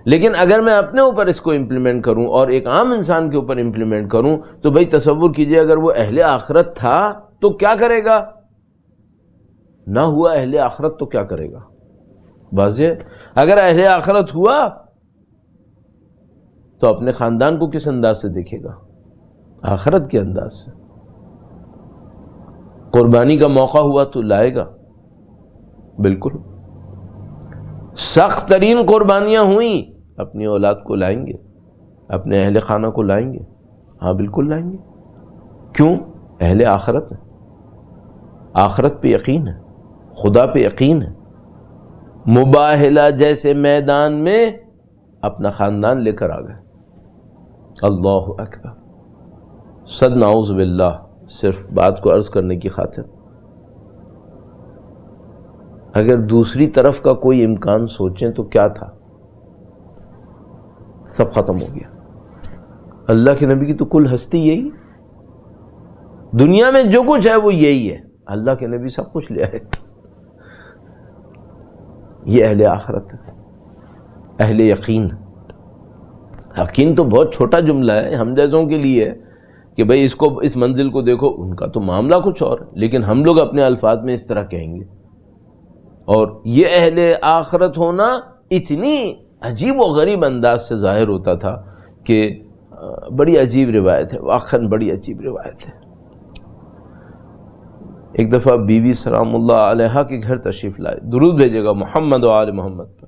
لیکن اگر میں اپنے اوپر اس کو امپلیمنٹ کروں اور ایک عام انسان کے اوپر امپلیمنٹ کروں تو بھائی تصور کیجئے اگر وہ اہل آخرت تھا تو کیا کرے گا، نہ ہوا اہل آخرت تو کیا کرے گا، واضح۔ اگر اہل آخرت ہوا تو اپنے خاندان کو کس انداز سے دیکھے گا، آخرت کے انداز سے۔ قربانی کا موقع ہوا تو لائے گا، بالکل۔ سخت ترین قربانیاں ہوئیں، اپنی اولاد کو لائیں گے، اپنے اہل خانہ کو لائیں گے، ہاں بالکل لائیں گے۔ کیوں؟ اہل آخرت ہیں۔ آخرت پہ یقین ہے، خدا پہ یقین ہے، مباہلہ جیسے میدان میں اپنا خاندان لے کر آ گئے. اللہ اکبر. صد نعوذ باللہ. صرف بات کو عرض کرنے کی خاطر، اگر دوسری طرف کا کوئی امکان سوچیں تو کیا تھا؟ سب ختم ہو گیا. اللہ کے نبی کی تو کل ہستی یہی، دنیا میں جو کچھ ہے وہ یہی ہے. اللہ کے نبی سب کچھ لے آئے. یہ اہل آخرت ہے، اہل یقین. یقین تو بہت چھوٹا جملہ ہے ہم جیسوں کے لیے کہ بھئی اس کو، اس منزل کو دیکھو. ان کا تو معاملہ کچھ اور ہے، لیکن ہم لوگ اپنے الفاظ میں اس طرح کہیں گے. اور یہ اہل آخرت ہونا اتنی عجیب و غریب انداز سے ظاہر ہوتا تھا کہ بڑی عجیب روایت ہے، واقعاً بڑی عجیب روایت ہے. ایک دفعہ بی بی سلام اللہ علیہا کے گھر تشریف لائے. درود بھیجے گا محمد و آل محمد پر.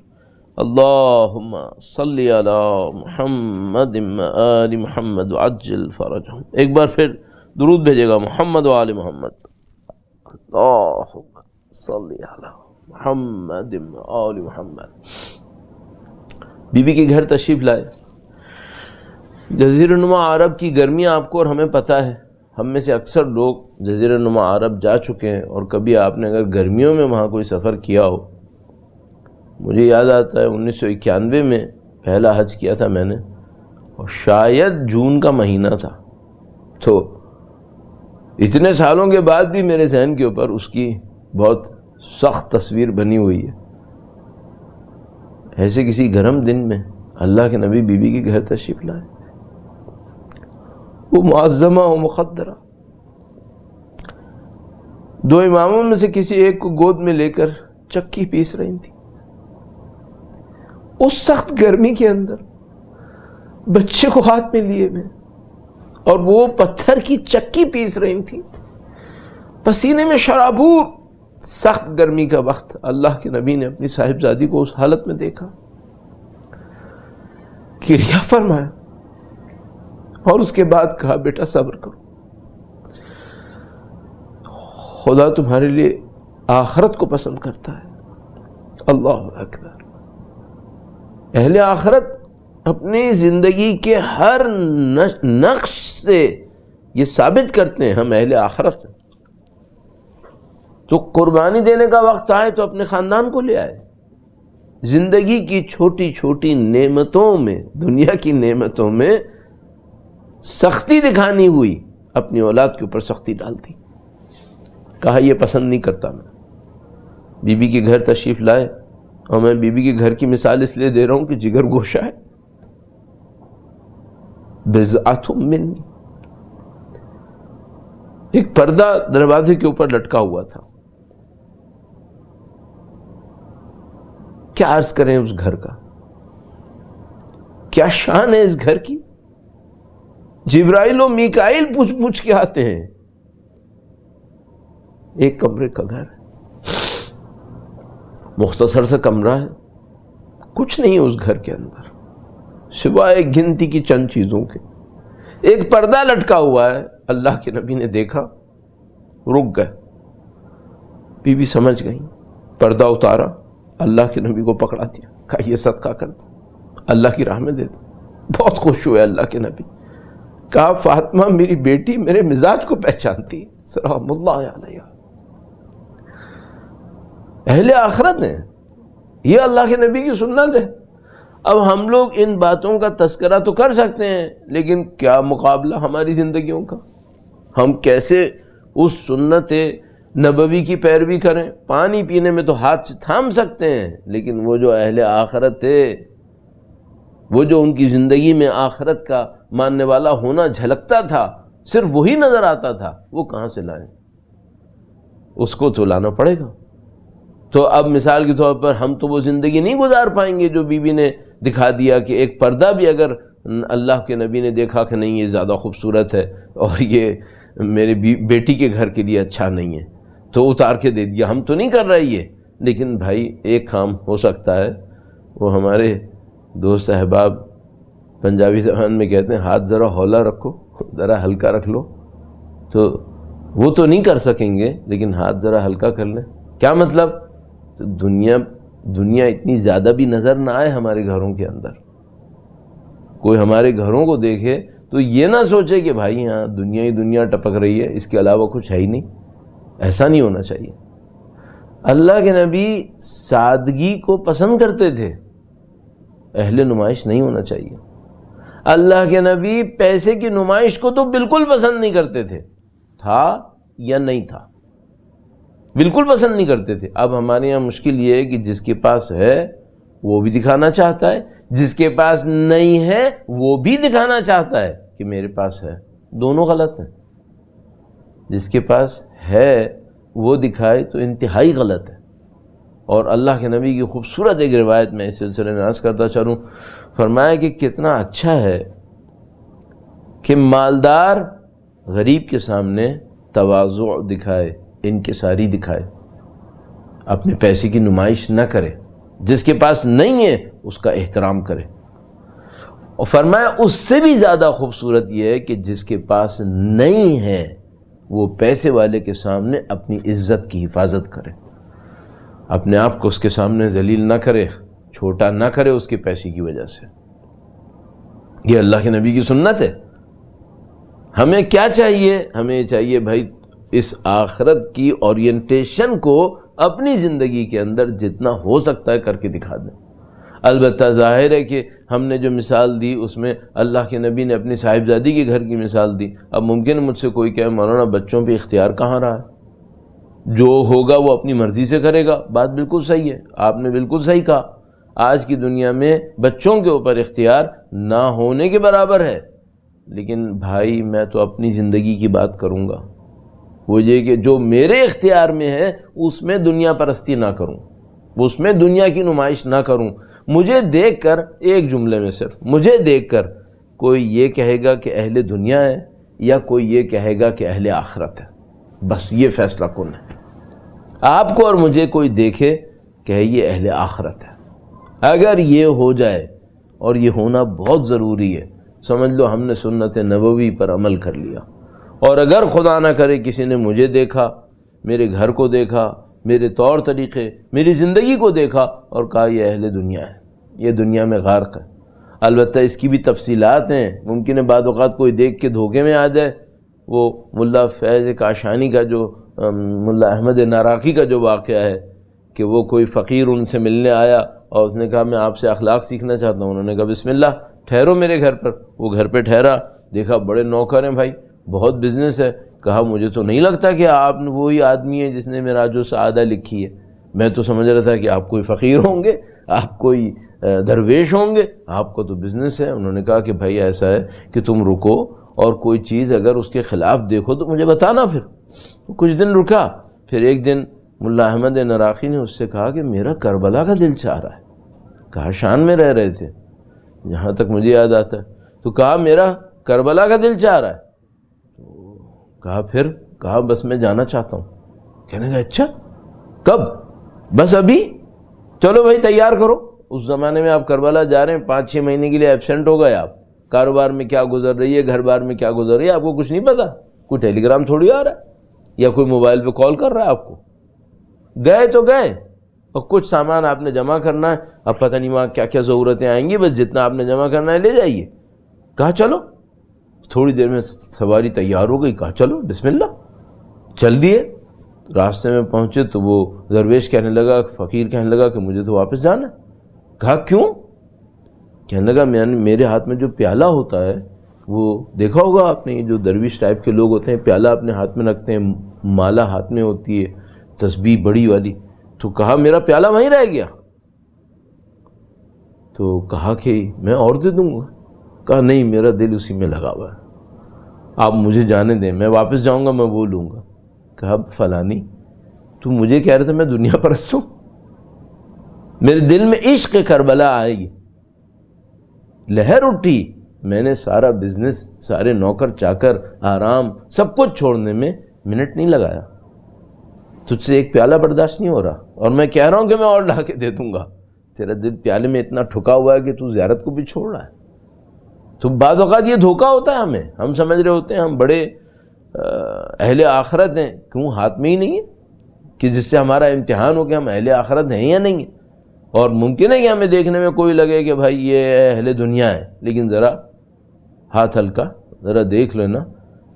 اللہم صلی علی محمد و آل محمد عجل فرجہم. ایک بار پھر درود بھیجے گا محمد و آل محمد. اللہم صلی علی محمد و آل محمد. بی بی کے گھر تشریف لائے. جزیرہ نما عرب کی گرمیاں آپ کو اور ہمیں پتہ ہے. ہم میں سے اکثر لوگ جزیرہ نما عرب جا چکے ہیں، اور کبھی آپ نے اگر گرمیوں میں وہاں کوئی سفر کیا ہو. مجھے یاد آتا ہے 1991 میں پہلا حج کیا تھا میں نے، اور شاید جون کا مہینہ تھا. تو اتنے سالوں کے بعد بھی میرے ذہن کے اوپر اس کی بہت سخت تصویر بنی ہوئی ہے. ایسے کسی گرم دن میں اللہ کے نبی بی بی کے گھر تشریف لائے. وہ معظمہ و مقدرہ دو اماموں میں سے کسی ایک کو گود میں لے کر چکی پیس رہی تھی. اس سخت گرمی کے اندر بچے کو ہاتھ میں لیے ہوئے، اور وہ پتھر کی چکی پیس رہی تھی، پسینے میں شرابور. سخت گرمی کا وقت اللہ کے نبی نے اپنی صاحبزادی کو اس حالت میں دیکھا، کریا فرمایا، اور اس کے بعد کہا بیٹا صبر کرو، خدا تمہارے لیے آخرت کو پسند کرتا ہے. اللہ اکبر. اہل آخرت اپنی زندگی کے ہر نقش سے یہ ثابت کرتے ہیں ہم اہل آخرت ہیں. تو قربانی دینے کا وقت آئے تو اپنے خاندان کو لے آئے. زندگی کی چھوٹی چھوٹی نعمتوں میں، دنیا کی نعمتوں میں سختی دکھانی ہوئی، اپنی اولاد کے اوپر سختی ڈالتی. کہا یہ پسند نہیں کرتا میں. بی بی کے گھر تشریف لائے، اور میں بی بی کے گھر کی مثال اس لیے دے رہا ہوں کہ جگر گوشہ ہے. بضعۃ منی. ایک پردہ دروازے کے اوپر لٹکا ہوا تھا. کیا عرض کریں اس گھر کا، کیا شان ہے اس گھر کی. جبرائیل و میکائیل پوچھ پوچھ کے آتے ہیں. ایک کمرے کا گھر ہے، مختصر سا کمرہ ہے، کچھ نہیں اس گھر کے اندر سوائے گنتی کی چند چیزوں کے. ایک پردہ لٹکا ہوا ہے. اللہ کے نبی نے دیکھا، رک گئے. بی بی سمجھ گئی، پردہ اتارا، اللہ کے نبی کو پکڑا دیا، کہا یہ صدقہ کر دو، اللہ کی راہ میں دے دو. بہت خوش ہوئے اللہ کے نبی. کہا فاطمہ میری بیٹی میرے مزاج کو پہچانتی ہے. سلام اللہ علیہ. اہل آخرت ہیں، یہ اللہ کے نبی کی سنت ہے. اب ہم لوگ ان باتوں کا تذکرہ تو کر سکتے ہیں، لیکن کیا مقابلہ ہماری زندگیوں کا. ہم کیسے اس سنت نبوی کی پیروی کریں. پانی پینے میں تو ہاتھ سے تھام سکتے ہیں، لیکن وہ جو اہل آخرت تھے، وہ جو ان کی زندگی میں آخرت کا ماننے والا ہونا جھلکتا تھا، صرف وہی نظر آتا تھا، وہ کہاں سے لائیں. اس کو تو لانا پڑے گا. تو اب مثال کے طور پر ہم تو وہ زندگی نہیں گزار پائیں گے جو بی بی نے دکھا دیا کہ ایک پردہ بھی اگر اللہ کے نبی نے دیکھا کہ نہیں یہ زیادہ خوبصورت ہے اور یہ میرے بیٹی کے گھر کے لیے اچھا نہیں ہے تو اتار کے دے دیا. ہم تو نہیں کر رہے یہ. لیکن بھائی ایک کام ہو سکتا ہے. وہ ہمارے دوست احباب پنجابی زبان میں کہتے ہیں ہاتھ ذرا ہولا رکھو، ذرا ہلکا رکھ لو. تو وہ تو نہیں کر سکیں گے، لیکن ہاتھ ذرا ہلکا کر لیں. کیا مطلب؟ دنیا اتنی زیادہ بھی نظر نہ آئے ہمارے گھروں کے اندر. کوئی ہمارے گھروں کو دیکھے تو یہ نہ سوچے کہ بھائی ہاں دنیا ہی دنیا ٹپک رہی ہے، اس کے علاوہ کچھ ہے ہی نہیں. ایسا نہیں ہونا چاہیے. اللہ کے نبی سادگی کو پسند کرتے تھے، اہل نمائش نہیں ہونا چاہیے. اللہ کے نبی پیسے کی نمائش کو تو بالکل پسند نہیں کرتے تھے، تھا یا نہیں تھا، بالکل پسند نہیں کرتے تھے. اب ہمارے یہاں مشکل یہ ہے کہ جس کے پاس ہے وہ بھی دکھانا چاہتا ہے، جس کے پاس نہیں ہے وہ بھی دکھانا چاہتا ہے کہ میرے پاس ہے. دونوں غلط ہیں. جس کے پاس ہے وہ دکھائے تو انتہائی غلط ہے. اور اللہ کے نبی کی خوبصورت ایک روایت میں اس سلسلے میں عرض کرتا چلوں، فرمایا کہ کتنا اچھا ہے کہ مالدار غریب کے سامنے تواضع دکھائے، انکساری دکھائے، اپنے پیسے کی نمائش نہ کرے. جس کے پاس نہیں ہے اس کا احترام کرے. اور فرمایا اس سے بھی زیادہ خوبصورت یہ ہے کہ جس کے پاس نہیں ہے وہ پیسے والے کے سامنے اپنی عزت کی حفاظت کرے، اپنے آپ کو اس کے سامنے ذلیل نہ کرے، چھوٹا نہ کرے اس کے پیسے کی وجہ سے. یہ اللہ کے نبی کی سنت ہے. ہمیں کیا چاہیے؟ ہمیں چاہیے بھائی اس آخرت کی اورینٹیشن کو اپنی زندگی کے اندر جتنا ہو سکتا ہے کر کے دکھا دیں. البتہ ظاہر ہے کہ ہم نے جو مثال دی اس میں اللہ کے نبی نے اپنی صاحبزادی کے گھر کی مثال دی. اب ممکن ہے مجھ سے کوئی کہے مولانا بچوں پہ اختیار کہاں رہا ہے، جو ہوگا وہ اپنی مرضی سے کرے گا. بات بالکل صحیح ہے، آپ نے بالکل صحیح کہا. آج کی دنیا میں بچوں کے اوپر اختیار نہ ہونے کے برابر ہے. لیکن بھائی میں تو اپنی زندگی کی بات کروں گا. وہ یہ کہ جو میرے اختیار میں ہے اس میں دنیا پرستی نہ کروں، اس میں دنیا کی نمائش نہ کروں. مجھے دیکھ کر، ایک جملے میں صرف مجھے دیکھ کر کوئی یہ کہے گا کہ اہل دنیا ہے یا کوئی یہ کہے گا کہ اہل آخرت ہے، بس یہ فیصلہ کن ہے. آپ کو اور مجھے کوئی دیکھے کہ یہ اہل آخرت ہے. اگر یہ ہو جائے، اور یہ ہونا بہت ضروری ہے، سمجھ لو ہم نے سنت نبوی پر عمل کر لیا. اور اگر خدا نہ کرے کسی نے مجھے دیکھا، میرے گھر کو دیکھا، میرے طور طریقے، میری زندگی کو دیکھا اور کہا یہ اہل دنیا ہے، یہ دنیا میں غارق ہے. البتہ اس کی بھی تفصیلات ہیں. ممکن ہے بعض اوقات کوئی دیکھ کے دھوکے میں آ جائے. وہ ملا فیض کاشانی کا جو ملا احمد ناراقی کا جو واقعہ ہے کہ وہ کوئی فقیر ان سے ملنے آیا اور اس نے کہا میں آپ سے اخلاق سیکھنا چاہتا ہوں. انہوں نے کہا بسم اللہ، ٹھہرو میرے گھر پر. وہ گھر پہ ٹھہرا، دیکھا بڑے نوکر ہیں بھائی، بہت بزنس ہے. کہا مجھے تو نہیں لگتا کہ آپ وہی آدمی ہیں جس نے میرا جو سعادہ لکھی ہے. میں تو سمجھ رہا تھا کہ آپ کوئی فقیر ہوں گے، آپ کوئی درویش ہوں گے، آپ کو تو بزنس ہے. انہوں نے کہا کہ بھائی ایسا ہے کہ تم رکو اور کوئی چیز اگر اس کے خلاف دیکھو تو مجھے بتانا. پھر کچھ دن رکا. پھر ایک دن ملا احمد ناراقی نے اس سے کہا کہ میرا کربلا کا دل چاہ رہا ہے. کہا شان میں رہ رہے تھے جہاں تک مجھے یاد آتا ہے. تو کہا میرا کربلا کا دل چاہ رہا ہے. کہا پھر؟ کہا بس میں جانا چاہتا ہوں. کہنے کا اچھا کب؟ بس ابھی. چلو بھائی تیار کرو. اس زمانے میں آپ کربلا جا رہے ہیں، 5-6 مہینے کے لیے ایبسینٹ ہو گئے. آپ کاروبار میں کیا گزر رہی ہے، گھر بار میں کیا گزر رہی ہے آپ کو کچھ نہیں پتا. کوئی ٹیلی گرام تھوڑی آ رہا ہے یا کوئی موبائل پہ کال کر رہا ہے آپ کو. گئے تو گئے اور کچھ سامان آپ نے جمع کرنا ہے. اب پتہ نہیں وہاں کیا کیا ضرورتیں آئیں گی، بس جتنا آپ نے جمع کرنا ہے لے جائیے. کہا چلو. تھوڑی دیر میں سواری تیار ہو گئی. کہا چلو بسم اللہ. چل دیے. راستے میں پہنچے تو وہ درویش کہنے لگا، فقیر کہنے لگا کہ مجھے تو واپس جانا ہے. کہا کیوں؟ کہنے لگا میرے ہاتھ میں جو پیالہ ہوتا ہے، وہ دیکھا ہوگا آپ نے، جو درویش ٹائپ کے لوگ ہوتے ہیں پیالہ اپنے ہاتھ میں رکھتے ہیں، مالا ہاتھ میں ہوتی ہے، تسبیح بڑی والی. تو کہا میرا پیالہ وہیں رہ گیا. تو کہا کہ میں اور دے دوں گا. کہا نہیں، میرا دل اسی میں لگا ہوا ہے، آپ مجھے جانے دیں، میں واپس جاؤں گا میں وہ لوں گا. کہا فلانی تو مجھے کہہ رہے تھے میں دنیا پرست ہوں، میرے دل میں عشق کربلا آئی، لہر اٹھی. میں نے سارا بزنس، سارے نوکر چاکر، آرام، سب کچھ چھوڑنے میں منٹ نہیں لگایا. تجھ سے ایک پیالہ برداشت نہیں ہو رہا اور میں کہہ رہا ہوں کہ میں اور لا کے دے دوں گا. تیرا دل پیالے میں اتنا ٹھکا ہوا ہے کہ تو زیارت کو بھی چھوڑ رہا ہے. تو بعض اوقات یہ دھوکہ ہوتا ہے ہمیں. ہم سمجھ رہے ہوتے ہیں ہم بڑے اہل آخرت ہیں، کیوں ہاتھ میں ہی نہیں ہے کہ جس سے ہمارا امتحان ہو کہ ہم اہل آخرت ہیں یا نہیں ہیں؟ اور ممکن ہے کہ ہمیں دیکھنے میں کوئی لگے کہ بھائی یہ اہل دنیا ہے، لیکن ذرا ہاتھ ہلکا، ذرا دیکھ لینا.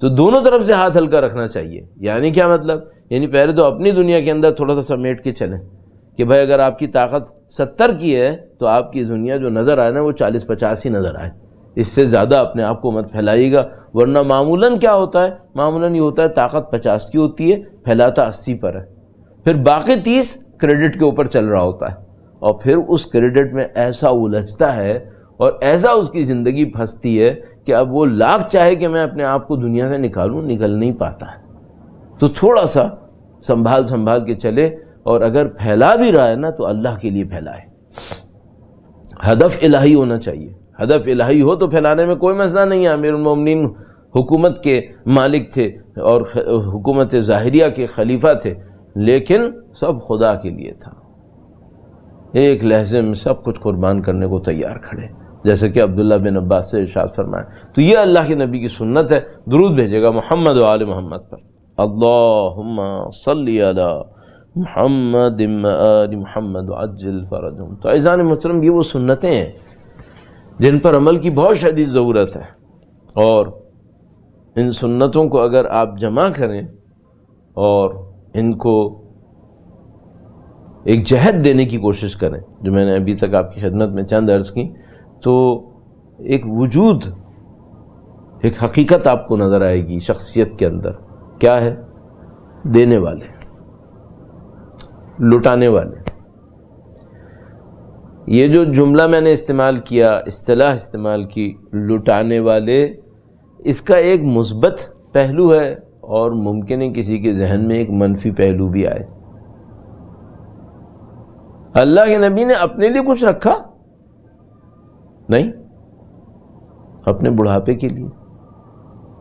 تو دونوں طرف سے ہاتھ ہلکا رکھنا چاہیے. یعنی کیا مطلب؟ یعنی پہلے تو اپنی دنیا کے اندر تھوڑا سا سمیٹ کے چلیں کہ بھائی اگر آپ کی طاقت 70 کی ہے تو آپ کی دنیا جو نظر آئے نا وہ 40-50 ہی نظر آئے. اس سے زیادہ اپنے آپ کو مت پھیلائیے گا، ورنہ معمولاً کیا ہوتا ہے؟ معمولاً یہ ہوتا ہے طاقت 50 کی ہوتی ہے، پھیلاتا 80 پر ہے، پھر باقی 30 کریڈٹ کے اوپر چل رہا ہوتا ہے، اور پھر اس کریڈٹ میں ایسا الجھتا ہے اور ایسا اس کی زندگی پھنستی ہے کہ اب وہ لاکھ چاہے کہ میں اپنے آپ کو دنیا سے نکالوں، نکل نہیں پاتا ہے. تو تھوڑا سا سنبھال کے چلے، اور اگر پھیلا بھی رہا ہے نا تو اللہ کے لیے پھیلائے. ہدف الہی ہونا چاہیے. ہدف الہی ہو تو پھیلانے میں کوئی مسئلہ نہیں ہے. امیر المومنین حکومت کے مالک تھے اور حکومت ظاہریہ کے خلیفہ تھے، لیکن سب خدا کے لیے تھا. ایک لحظے میں سب کچھ قربان کرنے کو تیار کھڑے، جیسے کہ عبداللہ بن عباس سے ارشاد فرمایا. تو یہ اللہ کے نبی کی سنت ہے. درود بھیجے گا محمد و آل محمد پر. اللہم صلی علی محمد و آل محمد عجل فرجہم. تو عزیزان محترم، یہ وہ سنتیں ہیں جن پر عمل کی بہت شدید ضرورت ہے، اور ان سنتوں کو اگر آپ جمع کریں اور ان کو ایک جہت دینے کی کوشش کریں، جو میں نے ابھی تک آپ کی خدمت میں چند عرض کی، تو ایک وجود، ایک حقیقت آپ کو نظر آئے گی شخصیت کے اندر. کیا ہے؟ دینے والے، لٹانے والے. یہ جو جملہ میں نے استعمال کیا، اصطلاح استعمال کی، لٹانے والے، اس کا ایک مثبت پہلو ہے اور ممکن ہے کسی کے ذہن میں ایک منفی پہلو بھی آئے. اللہ کے نبی نے اپنے لیے کچھ رکھا نہیں، اپنے بڑھاپے کے لیے،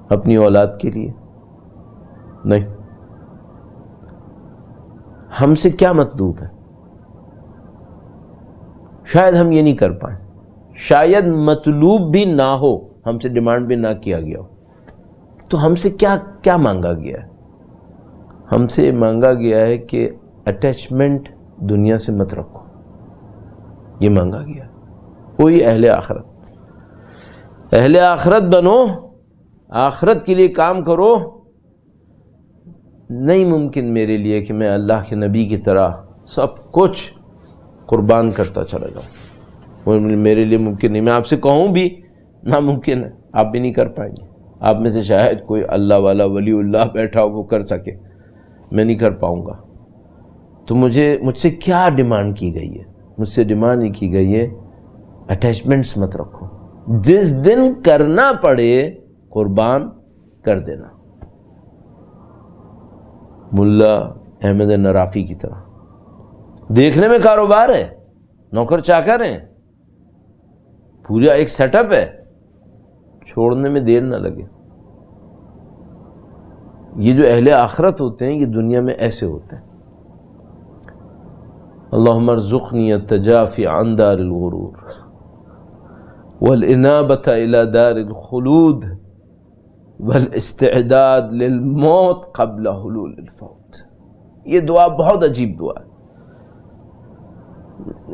اپنی اولاد کے لیے نہیں. ہم سے کیا مطلوب ہے؟ شاید ہم یہ نہیں کر پائیں، شاید مطلوب بھی نہ ہو، ہم سے ڈیمانڈ بھی نہ کیا گیا ہو. تو ہم سے کیا مانگا گیا ہے؟ ہم سے مانگا گیا ہے کہ اٹیچمنٹ دنیا سے مت رکھو. یہ مانگا گیا. کوئی اہل آخرت بنو، آخرت کے لیے کام کرو. نہیں ممکن میرے لیے کہ میں اللہ کے نبی کی طرح سب کچھ قربان کرتا چلا جاؤں. وہ میرے لیے ممکن نہیں. میں آپ سے کہوں بھی ناممکن ہے، آپ بھی نہیں کر پائیں گے. آپ میں سے شاید کوئی اللہ والا ولی اللہ بیٹھا ہو وہ کر سکے، میں نہیں کر پاؤں گا. تو مجھ سے کیا ڈیمانڈ کی گئی ہے؟ مجھ سے ڈیمانڈ یہ کی گئی ہے اٹیچمنٹس مت رکھو. جس دن کرنا پڑے قربان کر دینا. ملا احمد نراقی کی طرح. دیکھنے میں کاروبار ہے، نوکر چاکر ہیں، پورا ایک سیٹ اپ ہے، چھوڑنے میں دیر نہ لگے. یہ جو اہل آخرت ہوتے ہیں یہ دنیا میں ایسے ہوتے ہیں. اللہم ارزقنی التجافی عن دار الغرور والانابۃ الی دار الخلود والاستعداد للموت قبل حلول الفوت. یہ دعا بہت عجیب دعا ہے.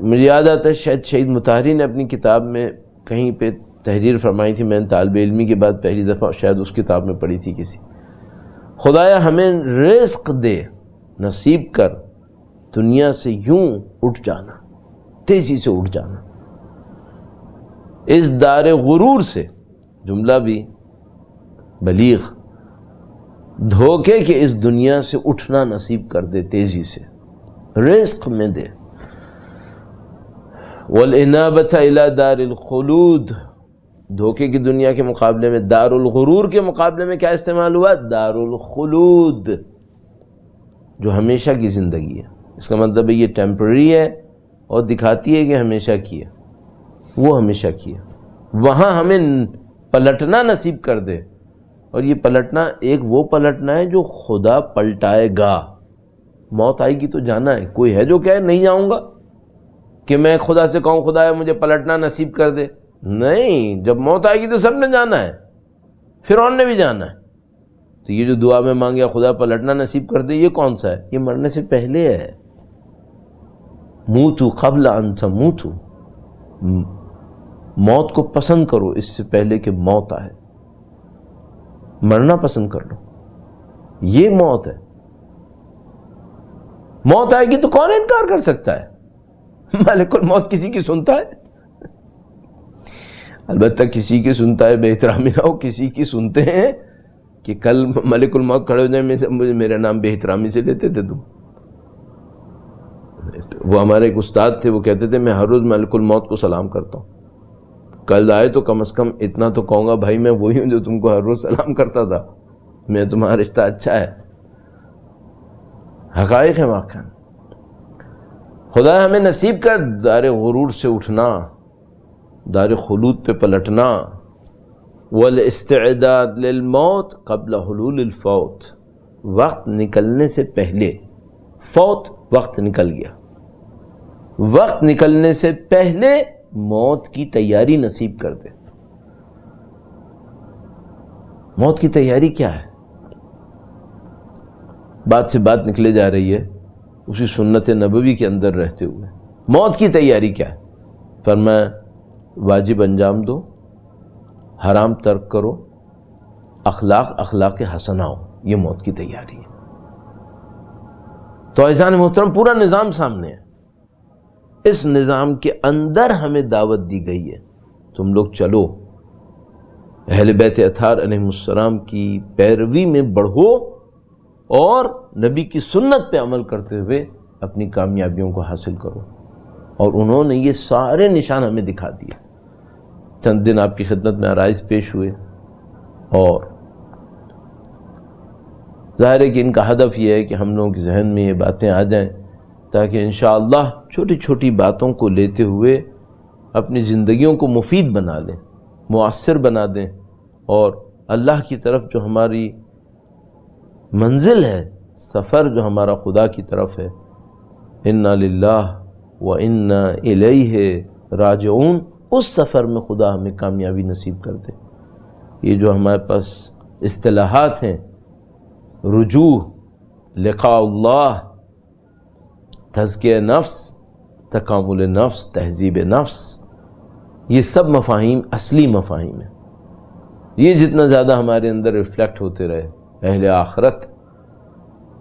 مجھے یاد آتا ہے شاید شہید مطہری نے اپنی کتاب میں کہیں پہ تحریر فرمائی تھی، میں نے طالب علمی کے بعد پہلی دفعہ شاید اس کتاب میں پڑھی تھی کسی. خدایا ہمیں رزق دے، نصیب کر دنیا سے یوں اٹھ جانا، تیزی سے اٹھ جانا اس دار غرور سے. جملہ بھی بلیغ، دھوکے کے اس دنیا سے اٹھنا نصیب کر دے تیزی سے، رزق میں دے. والانابۃ الی دار الخلود، دھوکے کی دنیا کے مقابلے میں، دار الغرور کے مقابلے میں کیا استعمال ہوا؟ دار الخلود، جو ہمیشہ کی زندگی ہے. اس کا مطلب ہے یہ ٹیمپرری ہے اور دکھاتی ہے کہ ہمیشہ کی ہے. وہ ہمیشہ کی ہے. وہاں ہمیں پلٹنا نصیب کر دے. اور یہ پلٹنا ایک وہ پلٹنا ہے جو خدا پلٹائے گا. موت آئے گی تو جانا ہے. کوئی ہے جو کہے نہیں جاؤں گا، کہ میں خدا سے کہوں خدا مجھے پلٹنا نصیب کر دے؟ نہیں، جب موت آئے گی تو سب نے جانا ہے، فرعون نے بھی جانا ہے. تو یہ جو دعا میں مانگیا خدا پلٹنا نصیب کر دے، یہ کون سا ہے؟ یہ مرنے سے پہلے ہے. موتو قبل ان تموتو، موت کو پسند کرو اس سے پہلے کہ موت آئے. مرنا پسند کر لو، یہ موت ہے. موت آئے گی تو کون انکار کر سکتا ہے؟ ملک الموت کسی کی سنتا ہے؟ البتہ کسی کی سنتا ہے، بے احترامی نہ ہو، کسی کی سنتے ہیں کہ کل ملک الموت کھڑے ہو جائیں، میرا نام بے احترامی سے لیتے تھے تم. وہ ہمارے ایک استاد تھے، وہ کہتے تھے میں ہر روز ملک الموت کو سلام کرتا ہوں. کل آئے تو کم از کم اتنا تو کہوں گا بھائی میں وہی ہوں جو تم کو ہر روز سلام کرتا تھا، میں تمہارا رشتہ اچھا ہے. حقائق ہے واقعا. خدا ہمیں نصیب کر دار غرور سے اٹھنا، دار خلود پہ پلٹنا. والاستعداد للموت قبل حلول الفوت، وقت نکلنے سے پہلے. فوت وقت نکل گیا، وقت نکلنے سے پہلے موت کی تیاری نصیب کر دے. موت کی تیاری کیا ہے؟ بات سے بات نکلے جا رہی ہے اسی سنت نبوی کے اندر رہتے ہوئے. موت کی تیاری کیا ہے؟ فرمایا واجب انجام دو، حرام ترک کرو، اخلاق حسنہ ہو. یہ موت کی تیاری ہے. تو عزیزان محترم، پورا نظام سامنے ہے. اس نظام کے اندر ہمیں دعوت دی گئی ہے تم لوگ چلو، اہل بیت اطہار علیہ السلام کی پیروی میں بڑھو اور نبی کی سنت پہ عمل کرتے ہوئے اپنی کامیابیوں کو حاصل کرو. اور انہوں نے یہ سارے نشان ہمیں دکھا دیے. چند دن آپ کی خدمت میں عرائض پیش ہوئے، اور ظاہر ہے کہ ان کا ہدف یہ ہے کہ ہم لوگوں کے ذہن میں یہ باتیں آ جائیں تاکہ انشاءاللہ چھوٹی چھوٹی باتوں کو لیتے ہوئے اپنی زندگیوں کو مفید بنا لیں، مؤثر بنا دیں، اور اللہ کی طرف جو ہماری منزل ہے، سفر جو ہمارا خدا کی طرف ہے، انا للہ و انا الیہ راجعون، اس سفر میں خدا ہمیں کامیابی نصیب کر دے. یہ جو ہمارے پاس اصطلاحات ہیں، رجوع، لقاء اللہ، تزکیہ نفس، تکامل نفس، تہذیب نفس، یہ سب مفاہیم اصلی مفاہیم ہیں. یہ جتنا زیادہ ہمارے اندر ریفلیکٹ ہوتے رہے اہل آخرت،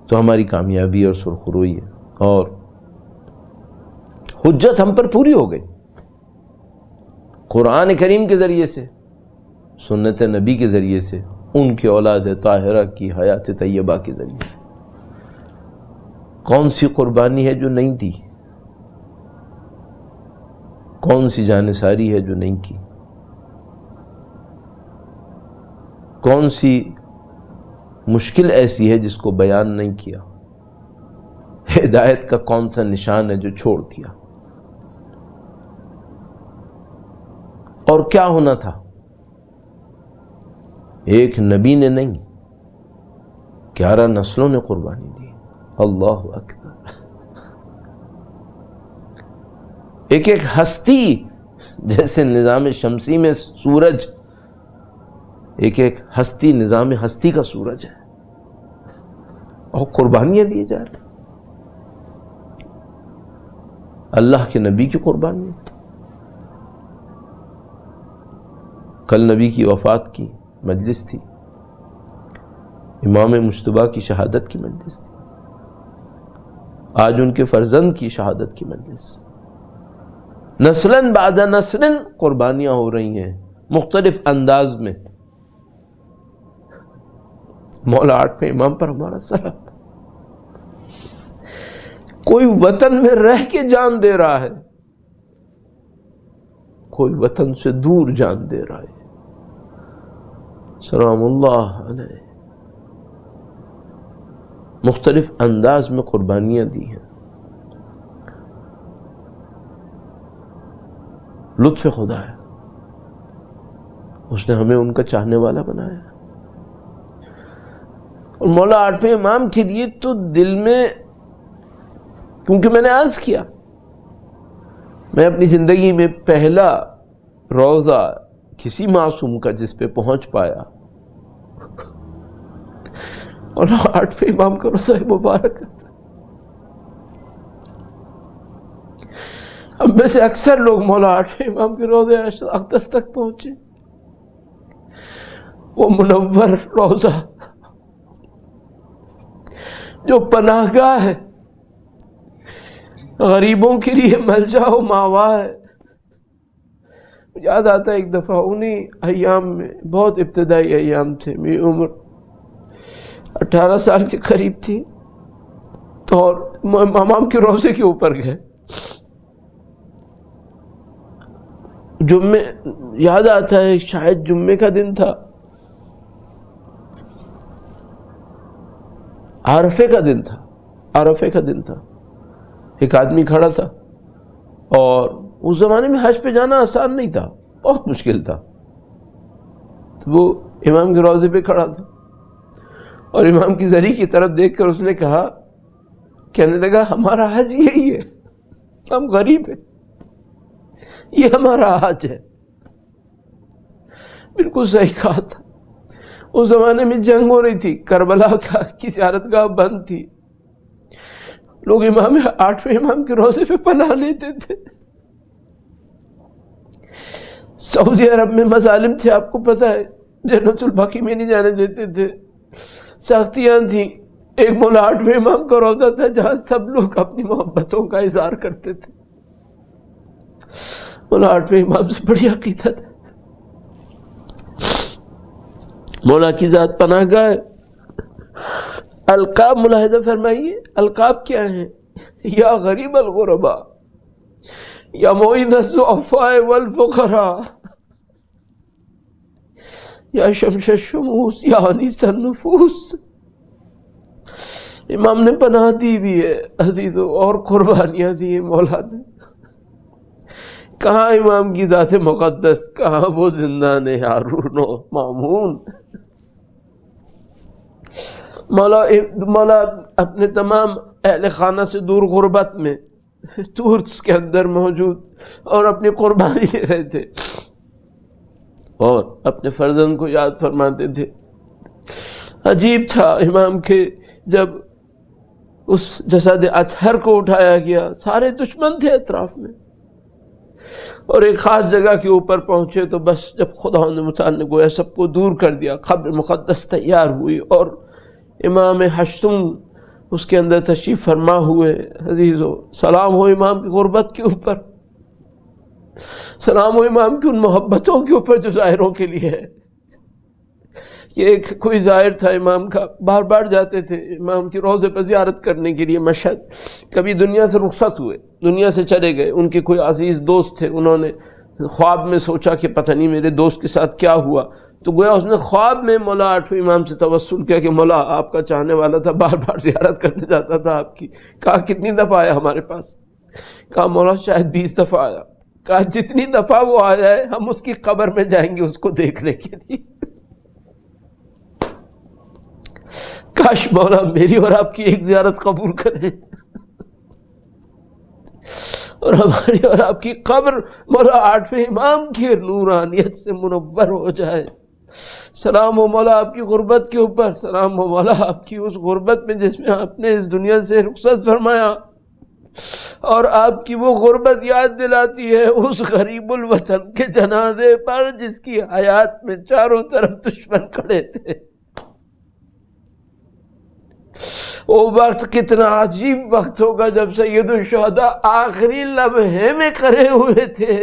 تو ہماری کامیابی اور سرخروئی ہے. اور حجت ہم پر پوری ہو گئی قرآن کریم کے ذریعے سے، سنت نبی کے ذریعے سے، ان کی اولاد طاہرہ کی حیات طیبہ کے ذریعے سے. کون سی قربانی ہے جو نہیں دی؟ کون سی جانثاری ہے جو نہیں کی؟ کون سی مشکل ایسی ہے جس کو بیان نہیں کیا؟ ہدایت کا کون سا نشان ہے جو چھوڑ دیا؟ اور کیا ہونا تھا؟ ایک نبی نے نہیں، 11 نسلوں نے قربانی دی. اللہ اکبر. ایک ایک ہستی، جیسے نظام شمسی میں سورج، ایک ایک ہستی نظام ہستی کا سورج ہے، اور قربانیاں دی جا رہی. اللہ کے نبی کی قربانی. کل نبی کی وفات کی مجلس تھی، امام مجتبیٰ کی شہادت کی مجلس تھی، آج ان کے فرزند کی شہادت کی مجلس. نسلاً بعد نسلاً قربانیاں ہو رہی ہیں مختلف انداز میں. مولا 8ویں امام پر ہمارا سلام. کوئی وطن میں رہ کے جان دے رہا ہے، کوئی وطن سے دور جان دے رہا ہے. سلام اللہ علیہ. مختلف انداز میں قربانیاں دی ہیں. لطف خدا ہے، اس نے ہمیں ان کا چاہنے والا بنایا. اور مولا 8ویں امام کے لیے تو دل میں، کیونکہ میں نے عرض کیا، میں اپنی زندگی میں پہلا روضہ کسی معصوم کا جس پہ پہنچ پایا مولا 8ویں امام کا روزہ مبارک ہے۔ ہم میں سے اکثر لوگ مولا 8ویں امام کے روزے اقدس تک پہنچے، وہ منور روزہ جو پناہ گاہ ہے، غریبوں کے لیے ملجا و ماوا ہے۔ یاد آتا ہے ایک دفعہ انہیں ایام میں، بہت ابتدائی ایام تھے، میری عمر 18 سال کے قریب تھی، اور امام کے روزے کے اوپر گئے۔ جمعے، یاد آتا ہے شاید جمعے کا دن تھا، عرفے کا دن تھا، عرفے کا دن تھا۔ ایک آدمی کھڑا تھا، اور اس زمانے میں حج پہ جانا آسان نہیں تھا، بہت مشکل تھا، تو وہ امام کے روضے پہ کھڑا تھا، اور امام کی زری کی طرف دیکھ کر اس نے کہا، کہنے لگا ہمارا حج یہی ہے، ہم غریب ہیں، یہ ہمارا حج ہے۔ بالکل صحیح کہا تھا۔ اس زمانے میں جنگ ہو رہی تھی، کربلا کی زیارت گاہ بند تھی، لوگ 8ویں امام کے روزے پہ پناہ لیتے تھے۔ سعودی عرب میں مظالم تھے، آپ کو پتہ ہے، جنت البقیع میں نہیں جانے دیتے تھے، سختیاں تھیں۔ ایک مولا 8ویں امام کا روزہ تھا جہاں سب لوگ اپنی محبتوں کا اظہار کرتے تھے۔ مولا 8ویں امام سے بڑی عقیدت ہے، مولا کی ذات پناہ گاہ ہے۔ القاب ملاحظہ فرمائیے، القاب کیا ہیں؟ یا غریب الغربا، یا معین الضعفاء والفقراء، یا شمس الشموس، یا انیس النفوس۔ امام نے پناہ دی بھی ہے عزیزو، اور قربانیاں دی ہیں مولا نے۔ کہاں امام کی ذات مقدس، کہاں وہ زندان ہارون و مامون۔ مولا اپنے تمام اہل خانہ سے دور غربت میں طور کے اندر موجود، اور اپنی قربانی دے رہے تھے، اور اپنے فرزند کو یاد فرماتے تھے۔ عجیب تھا امام کے، جب اس جسد اطہر کو اٹھایا گیا، سارے دشمن تھے اطراف میں، اور ایک خاص جگہ کے اوپر پہنچے تو بس جب خدا متعال نے گویا سب کو دور کر دیا، قبر مقدس تیار ہوئی، اور امام ہشتم اس کے اندر تشریف فرما ہوئے۔ عزیزو، سلام ہو امام کی غربت کے اوپر، سلام ہو امام کی ان محبتوں کے اوپر جو ظاہروں کے لیے ہے۔ یہ ایک کوئی ظاہر تھا امام کا، بار بار جاتے تھے امام کی روضے پر زیارت کرنے کے لیے مشہد۔ کبھی دنیا سے رخصت ہوئے، دنیا سے چلے گئے، ان کے کوئی عزیز دوست تھے، انہوں نے خواب میں سوچا کہ پتہ نہیں میرے دوست کے ساتھ کیا ہوا، تو گویا اس نے خواب میں مولا 8ویں امام سے توسل کیا کہ مولا آپ کا چاہنے والا تھا، بار بار زیارت کرنے جاتا تھا آپ کی۔ کہا کتنی دفعہ آیا ہمارے پاس؟ کہا مولا شاید 20 دفعہ آیا۔ کہا جتنی دفعہ وہ آیا ہے ہم اس کی قبر میں جائیں گے اس کو دیکھنے کے لیے۔ کاش مولا میری اور آپ کی ایک زیارت قبول کریں، اور ہماری اور آپ کی قبر مولا 8ویں امام کی نورانیت سے منور ہو جائے۔ سلام ہو مولا آپ کی غربت کے اوپر، سلام ہو مولا آپ کی اس غربت میں جس میں آپ نے اس دنیا سے رخصت فرمایا، اور آپ کی وہ غربت یاد دلاتی ہے اس غریب الوطن کے جنازے پر جس کی حیات میں چاروں طرف دشمن کھڑے تھے۔ وہ وقت کتنا عجیب وقت ہوگا جب سید الشہداء آخری لمحے میں کھڑے ہوئے تھے،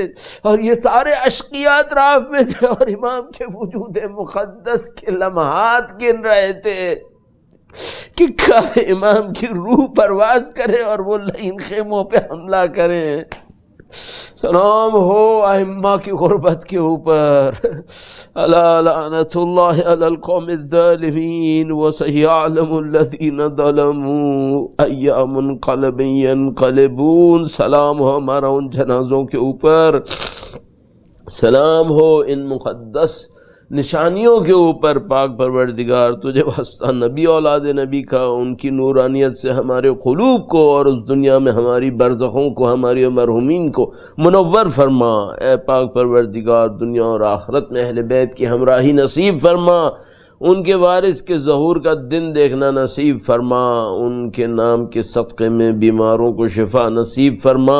اور یہ سارے اشقیاء اطراف میں تھے، اور امام کے وجود مقدس کے لمحات گن رہے تھے کہ کب امام کی روح پرواز کرے اور وہ لعین خیموں پہ حملہ کریں۔ سلام ہو ائمہ کی غربت کے اوپر، الا لعنت اللہ علی القوم الظالمین وسیعلم الذین ظلموا ای منقلب ینقلبون۔ سلام ہو ہمارا ان جنازوں کے اوپر، سلام ہو ان مقدس نشانیوں کے اوپر۔ پاک پروردگار تجھے واسطہ نبی اولاد نبی کا، ان کی نورانیت سے ہمارے قلوب کو اور اس دنیا میں ہماری برزخوں کو، ہماری مرحومین کو منور فرما۔ اے پاک پروردگار دنیا اور آخرت میں اہل بیت کی ہمراہی نصیب فرما، ان کے وارث کے ظہور کا دن دیکھنا نصیب فرما، ان کے نام کے صدقے میں بیماروں کو شفا نصیب فرما۔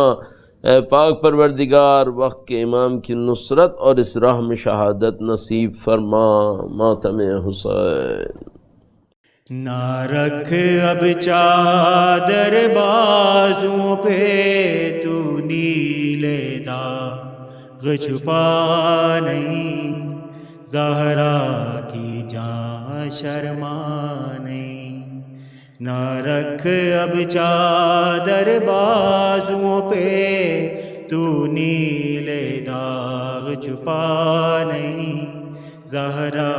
اے پاک پروردگار، وقت کے امام کی نصرت اور اس راہ میں شہادت نصیب فرما۔ ماتم حسین۔ نہ رکھ اب چادر بازوں پہ تو نیلے داغ چھپا نہیں، زہرا کی جاں شرما نہیں۔ نہ رکھ اب چادر بازوں پہ تو نیلے داغ چھپا نہیں، زہرا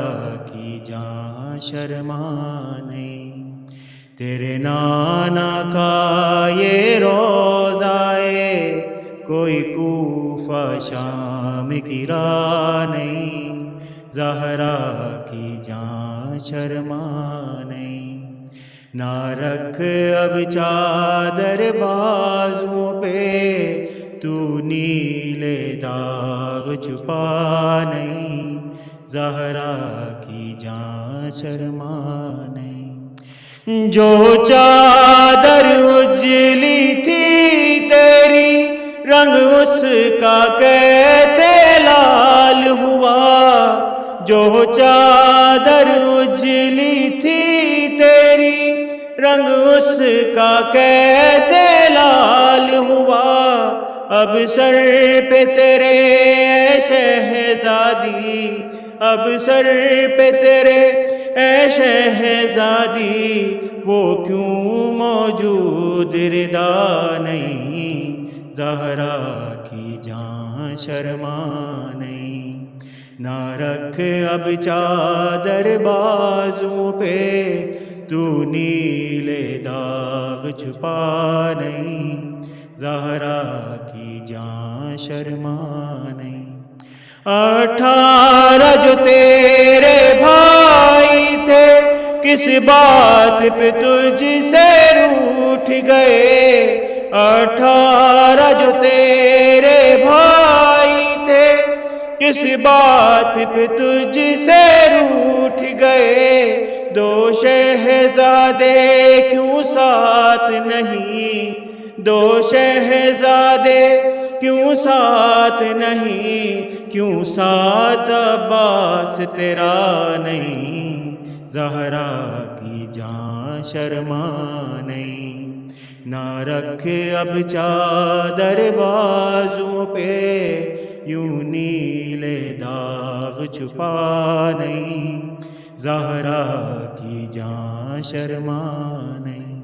کی جاں شرما نہیں۔ تیرے نانا کا یہ روضہ کوئی کوفہ شام کی راہ نہیں، زہرا کی جاں شرما نہیں۔ نہ رکھ اب چادر بازوں پہ تو نیلے داغ چھپا نہیں، زہرا کی جاں شرما نہیں۔ جو چادر اجلی تھی تیری، رنگ اس کا کیسے لال ہوا۔ جو چادر اجلی تھی تیری، رنگ اس کا کیسے لال ہوا۔ اب سر پہ تیرے اے شہزادی، اب سر پہ تیرے اے شہزادی، وہ کیوں موجود ردا نہیں، زہرا کی جاں شرما نہیں۔ نہ رکھ اب چادر بازوں پہ تو نیلے داغ چھپا نہیں، زہرا کی جاں شرما نہیں۔ 18 جو تیرے بھائی تھے، کس بات پہ تجھ سے روٹھ گئے۔ 18 جو تیرے بھائی تھے، کس بات پہ تجھ سے روٹھ گئے۔ 2 شہزادے کیوں ساتھ نہیں، 2 شہزادے کیوں ساتھ نہیں، کیوں ساتھ عباس تیرا نہیں، زہرا کی جاں شرما نہیں۔ نہ رکھ اب چادر بازوں پہ یوں نیلے داغ چھپا نہیں، زہرا کی جاں شرما نہیں۔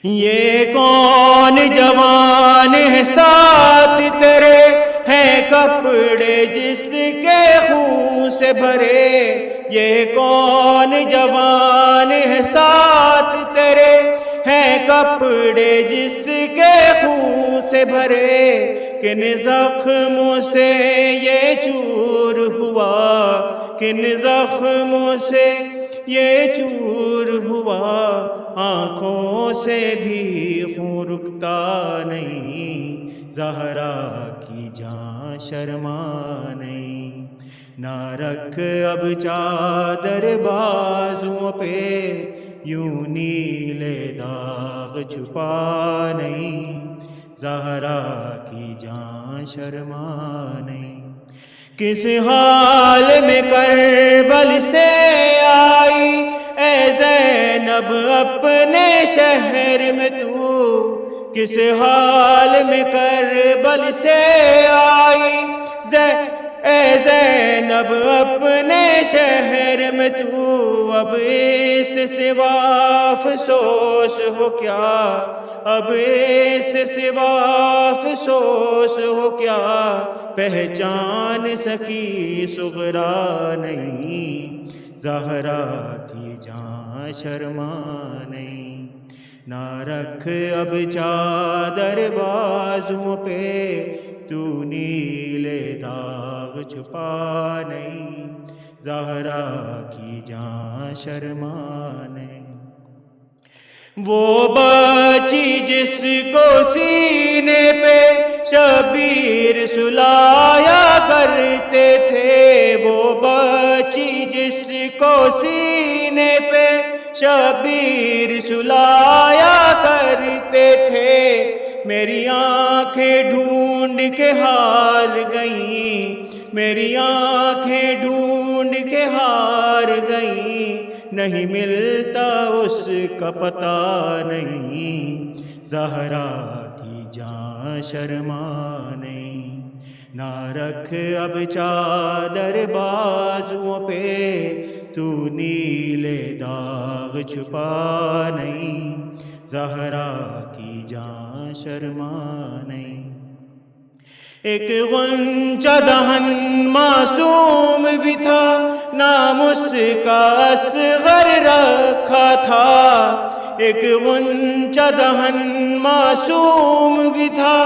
یہ کون جوان ہے ساتھ تیرے، ہیں کپڑے جس کے خون سے بھرے۔ یہ کون جوان ہے ساتھ تیرے، ہیں کپڑے جس کے خون سے بھرے۔ کن زخموں سے یہ چور ہوا، کن زخموں سے یہ چور ہوا۔ آنکھوں سے بھی خون رکتا نہیں، زہرا کی جاں شرما نہیں۔ نہ رکھ اب چادر بازوں پہ یوں نیلے داغ چھپا نہیں، زہرا کی جاں شرما نہیں۔ کس حال میں کربل سے آئی اے زینب اپنے شہر میں تو، کس حال میں کربل سے آئی اے زینب اپنے شہر میں تو۔ اب اس سوا افسوس ہو کیا، اب اس سوا افسوس ہو کیا، پہچان سکی صغرا نہیں، زہرا کی جاں شرما نہیں۔ نہ رکھ اب چادر بازوں پہ تو نیلے داغ چھپا نہیں، زہرا کی جاں شرما نہیں۔ وہ بچی جس کو سینے پہ شبیر سلایا کرتے تھے، وہ بچی جس کو سینے پہ شبیر سلایا کرتے تھے، میری آنکھیں ڈھونڈ کے ہار گئیں، میری آنکھیں ڈھونڈ کے ہار گئیں، نہیں ملتا اس کا پتہ نہیں، زہرا کی جاں شرما نہیں، نہ رکھ اب چادر بازوؤں پہ، تو نیلے داغ چھپا نہیں، زہرا کی جاں شرما نہیں۔ ایک غنچہ دہن معصوم بھی تھا، نام اس کا اصغر رکھا تھا، ایک غنچہ دہن معصوم بھی تھا،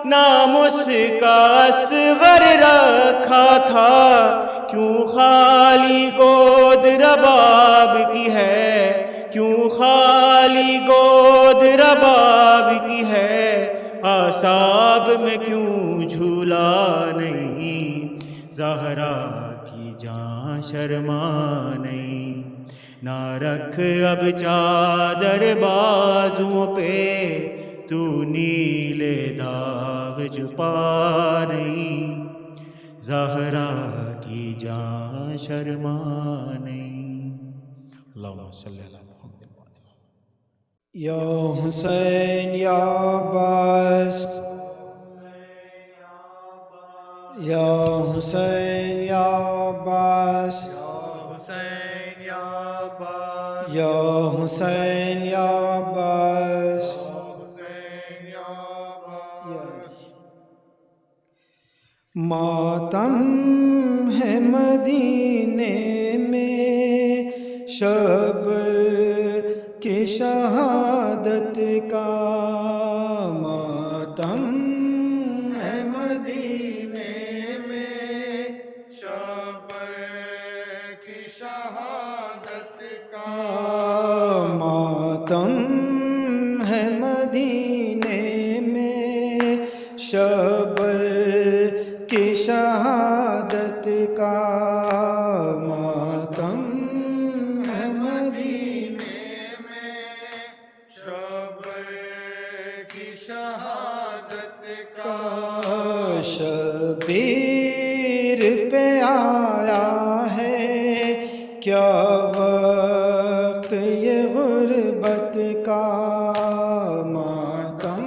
نام اس کا اصغر رکھا تھا، کیوں خالی گود رباب کی ہے، کیوں خالی گود رباب کی ہے، اعصاب میں کیوں جھولا نہیں، زہرا کی جاں شرما نہیں، نہ رکھ اب چادر بازوؤں پہ، تو نیلے داغ چھپا نہیں، زہرا کی جاں شرما نہیں۔ اللہم صلی اللہ محمد یا حسین یا عباس، یا حسین یا عباس، یا حسین یا عباس، ماتم ہے مدینے میں شب کی شہادت کا، ماتم ہے مدینے میں شب کی شہادت کا، ماتم ہے مدینے میں شب کی شہادت کا، ماتم ہے مدینے میں شب کی شہادت کا، شبیر پہ آیا ہے کیا وقت یہ غربت کا، ماتم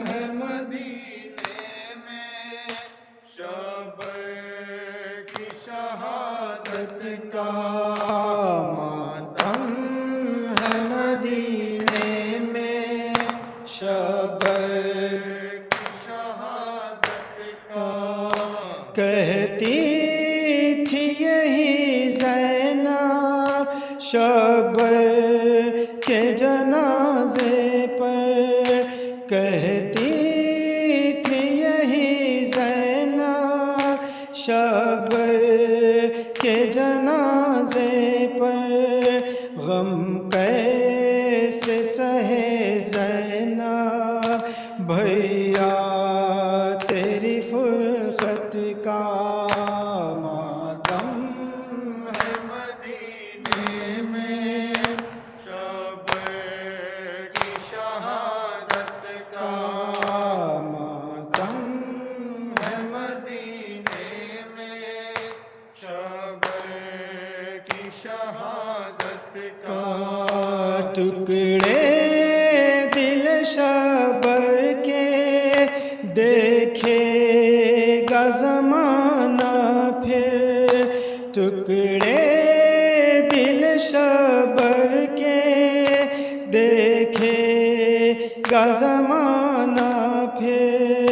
ہے مدینے میں شب کی شہادت کا، ماتم ہے مدینے میں شب کی شہادت کا، کہتی تھی یہی زینب شب کے جنازے پر، کہتی تھی یہی زینب شب کے جنازے پر، غم کیسے سہے زینب بھیا تیری فرقت کا، ماتم ہے مدینے میں شب کی شہادت کا، ماتم ہے مدینے میں شب کی شہادت کا، ٹکڑے دل شبر کے دیکھے گا زمانہ پھر، ٹکڑے دل شبر کے دیکھے گا زمانہ پھر،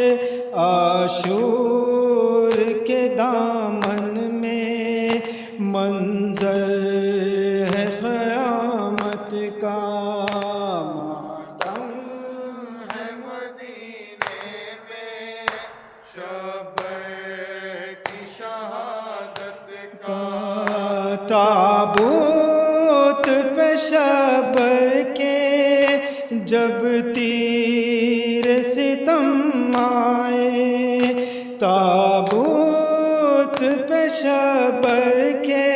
عاشور کے دامن میں منظر ہے قیامت کا، ماتم ہے مدینے میں شب کی شہادت کا، تابوت پہ شبر کے جب تیر ستم آئے، تابوت پہ شبر کے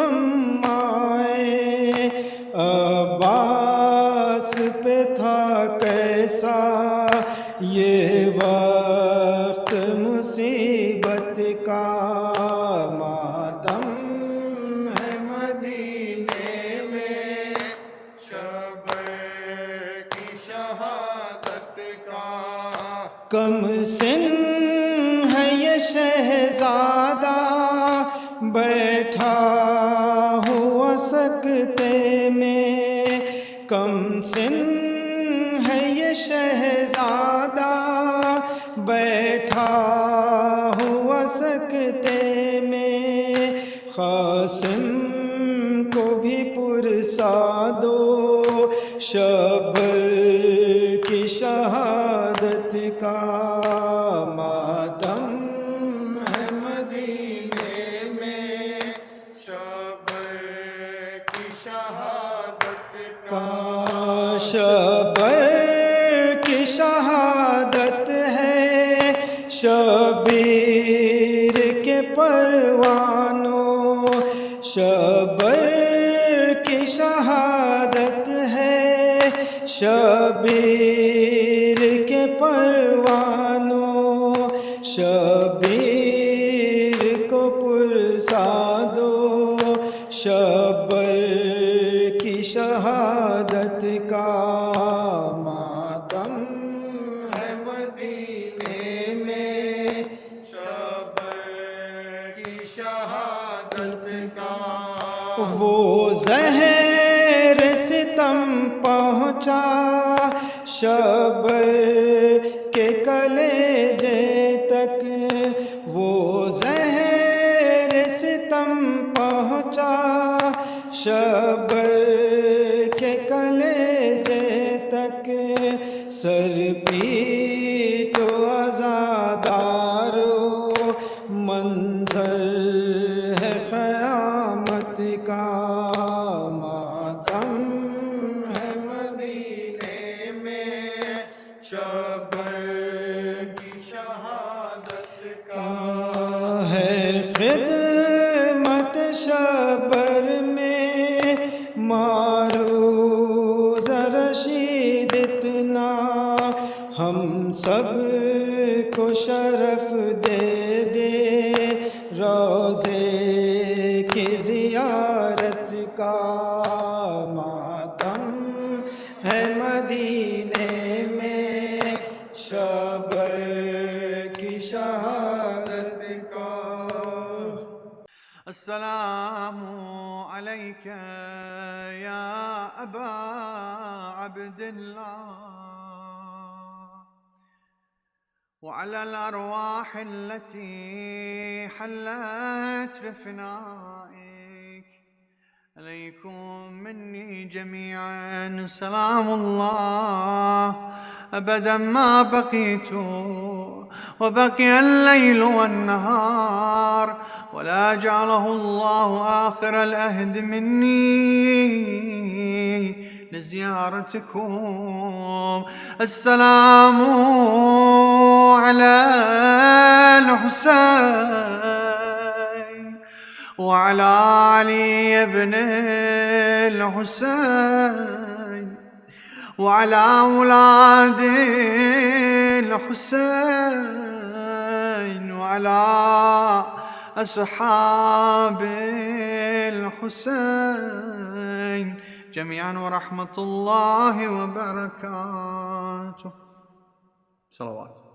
غم آئے، عباس پہ تھا کیسا یہ وقت مصیبت کا، ماتم ہے مدینے میں شب کی شہادت کا، کم سن ہے یہ شہزادہ بیٹھا ہوا سکتے میں، کم سن ہے یہ شہزادہ بیٹھا ہوا سکتے میں، قاسم کو بھی پرسا دو شبر کی شہادت کا، ماتم ہے مدینے میں شبر کی شہادت کا، شبر کی شہادت ہے شبیر کے پروانوں، شبر کی شہادت ہے شبیر کے پروانوں، شبیر کو پرسا دو شبر کی شہادت کا، ماتم ہے مدینے میں شبر کی شہادت کا، وہ زہر ستم پہنچا شبر کے کلیجے تک، وہ زہر ستم پہنچا شبر کے کلیجے تک، سر پیٹو عزادارو منظر ہے قیامت کا، ماتم ہے مدینے میں شبر کی شہادت کا، ہے خدمت شبر میں معروض رشید اتنا، ہم سب کو شرف دے دے روضے کی زیارت کا، ماتم ہے مدینے میں شبر کی شہادت کا۔ السلام عليك يا أبا عبد الله وعلى الأرواح التي حلت بفنائك، عليكم مني جميعا سلام الله أبدا ما بقيت وبقي الليل والنهار، ولا جعله الله آخر العهد مني لزيارتكم. السلام على الحسين وعلى علي بن الحسين وعلى أولاد الحسين وعلى أصحاب الحسين جميعا ورحمة الله وبركاته. صلوات.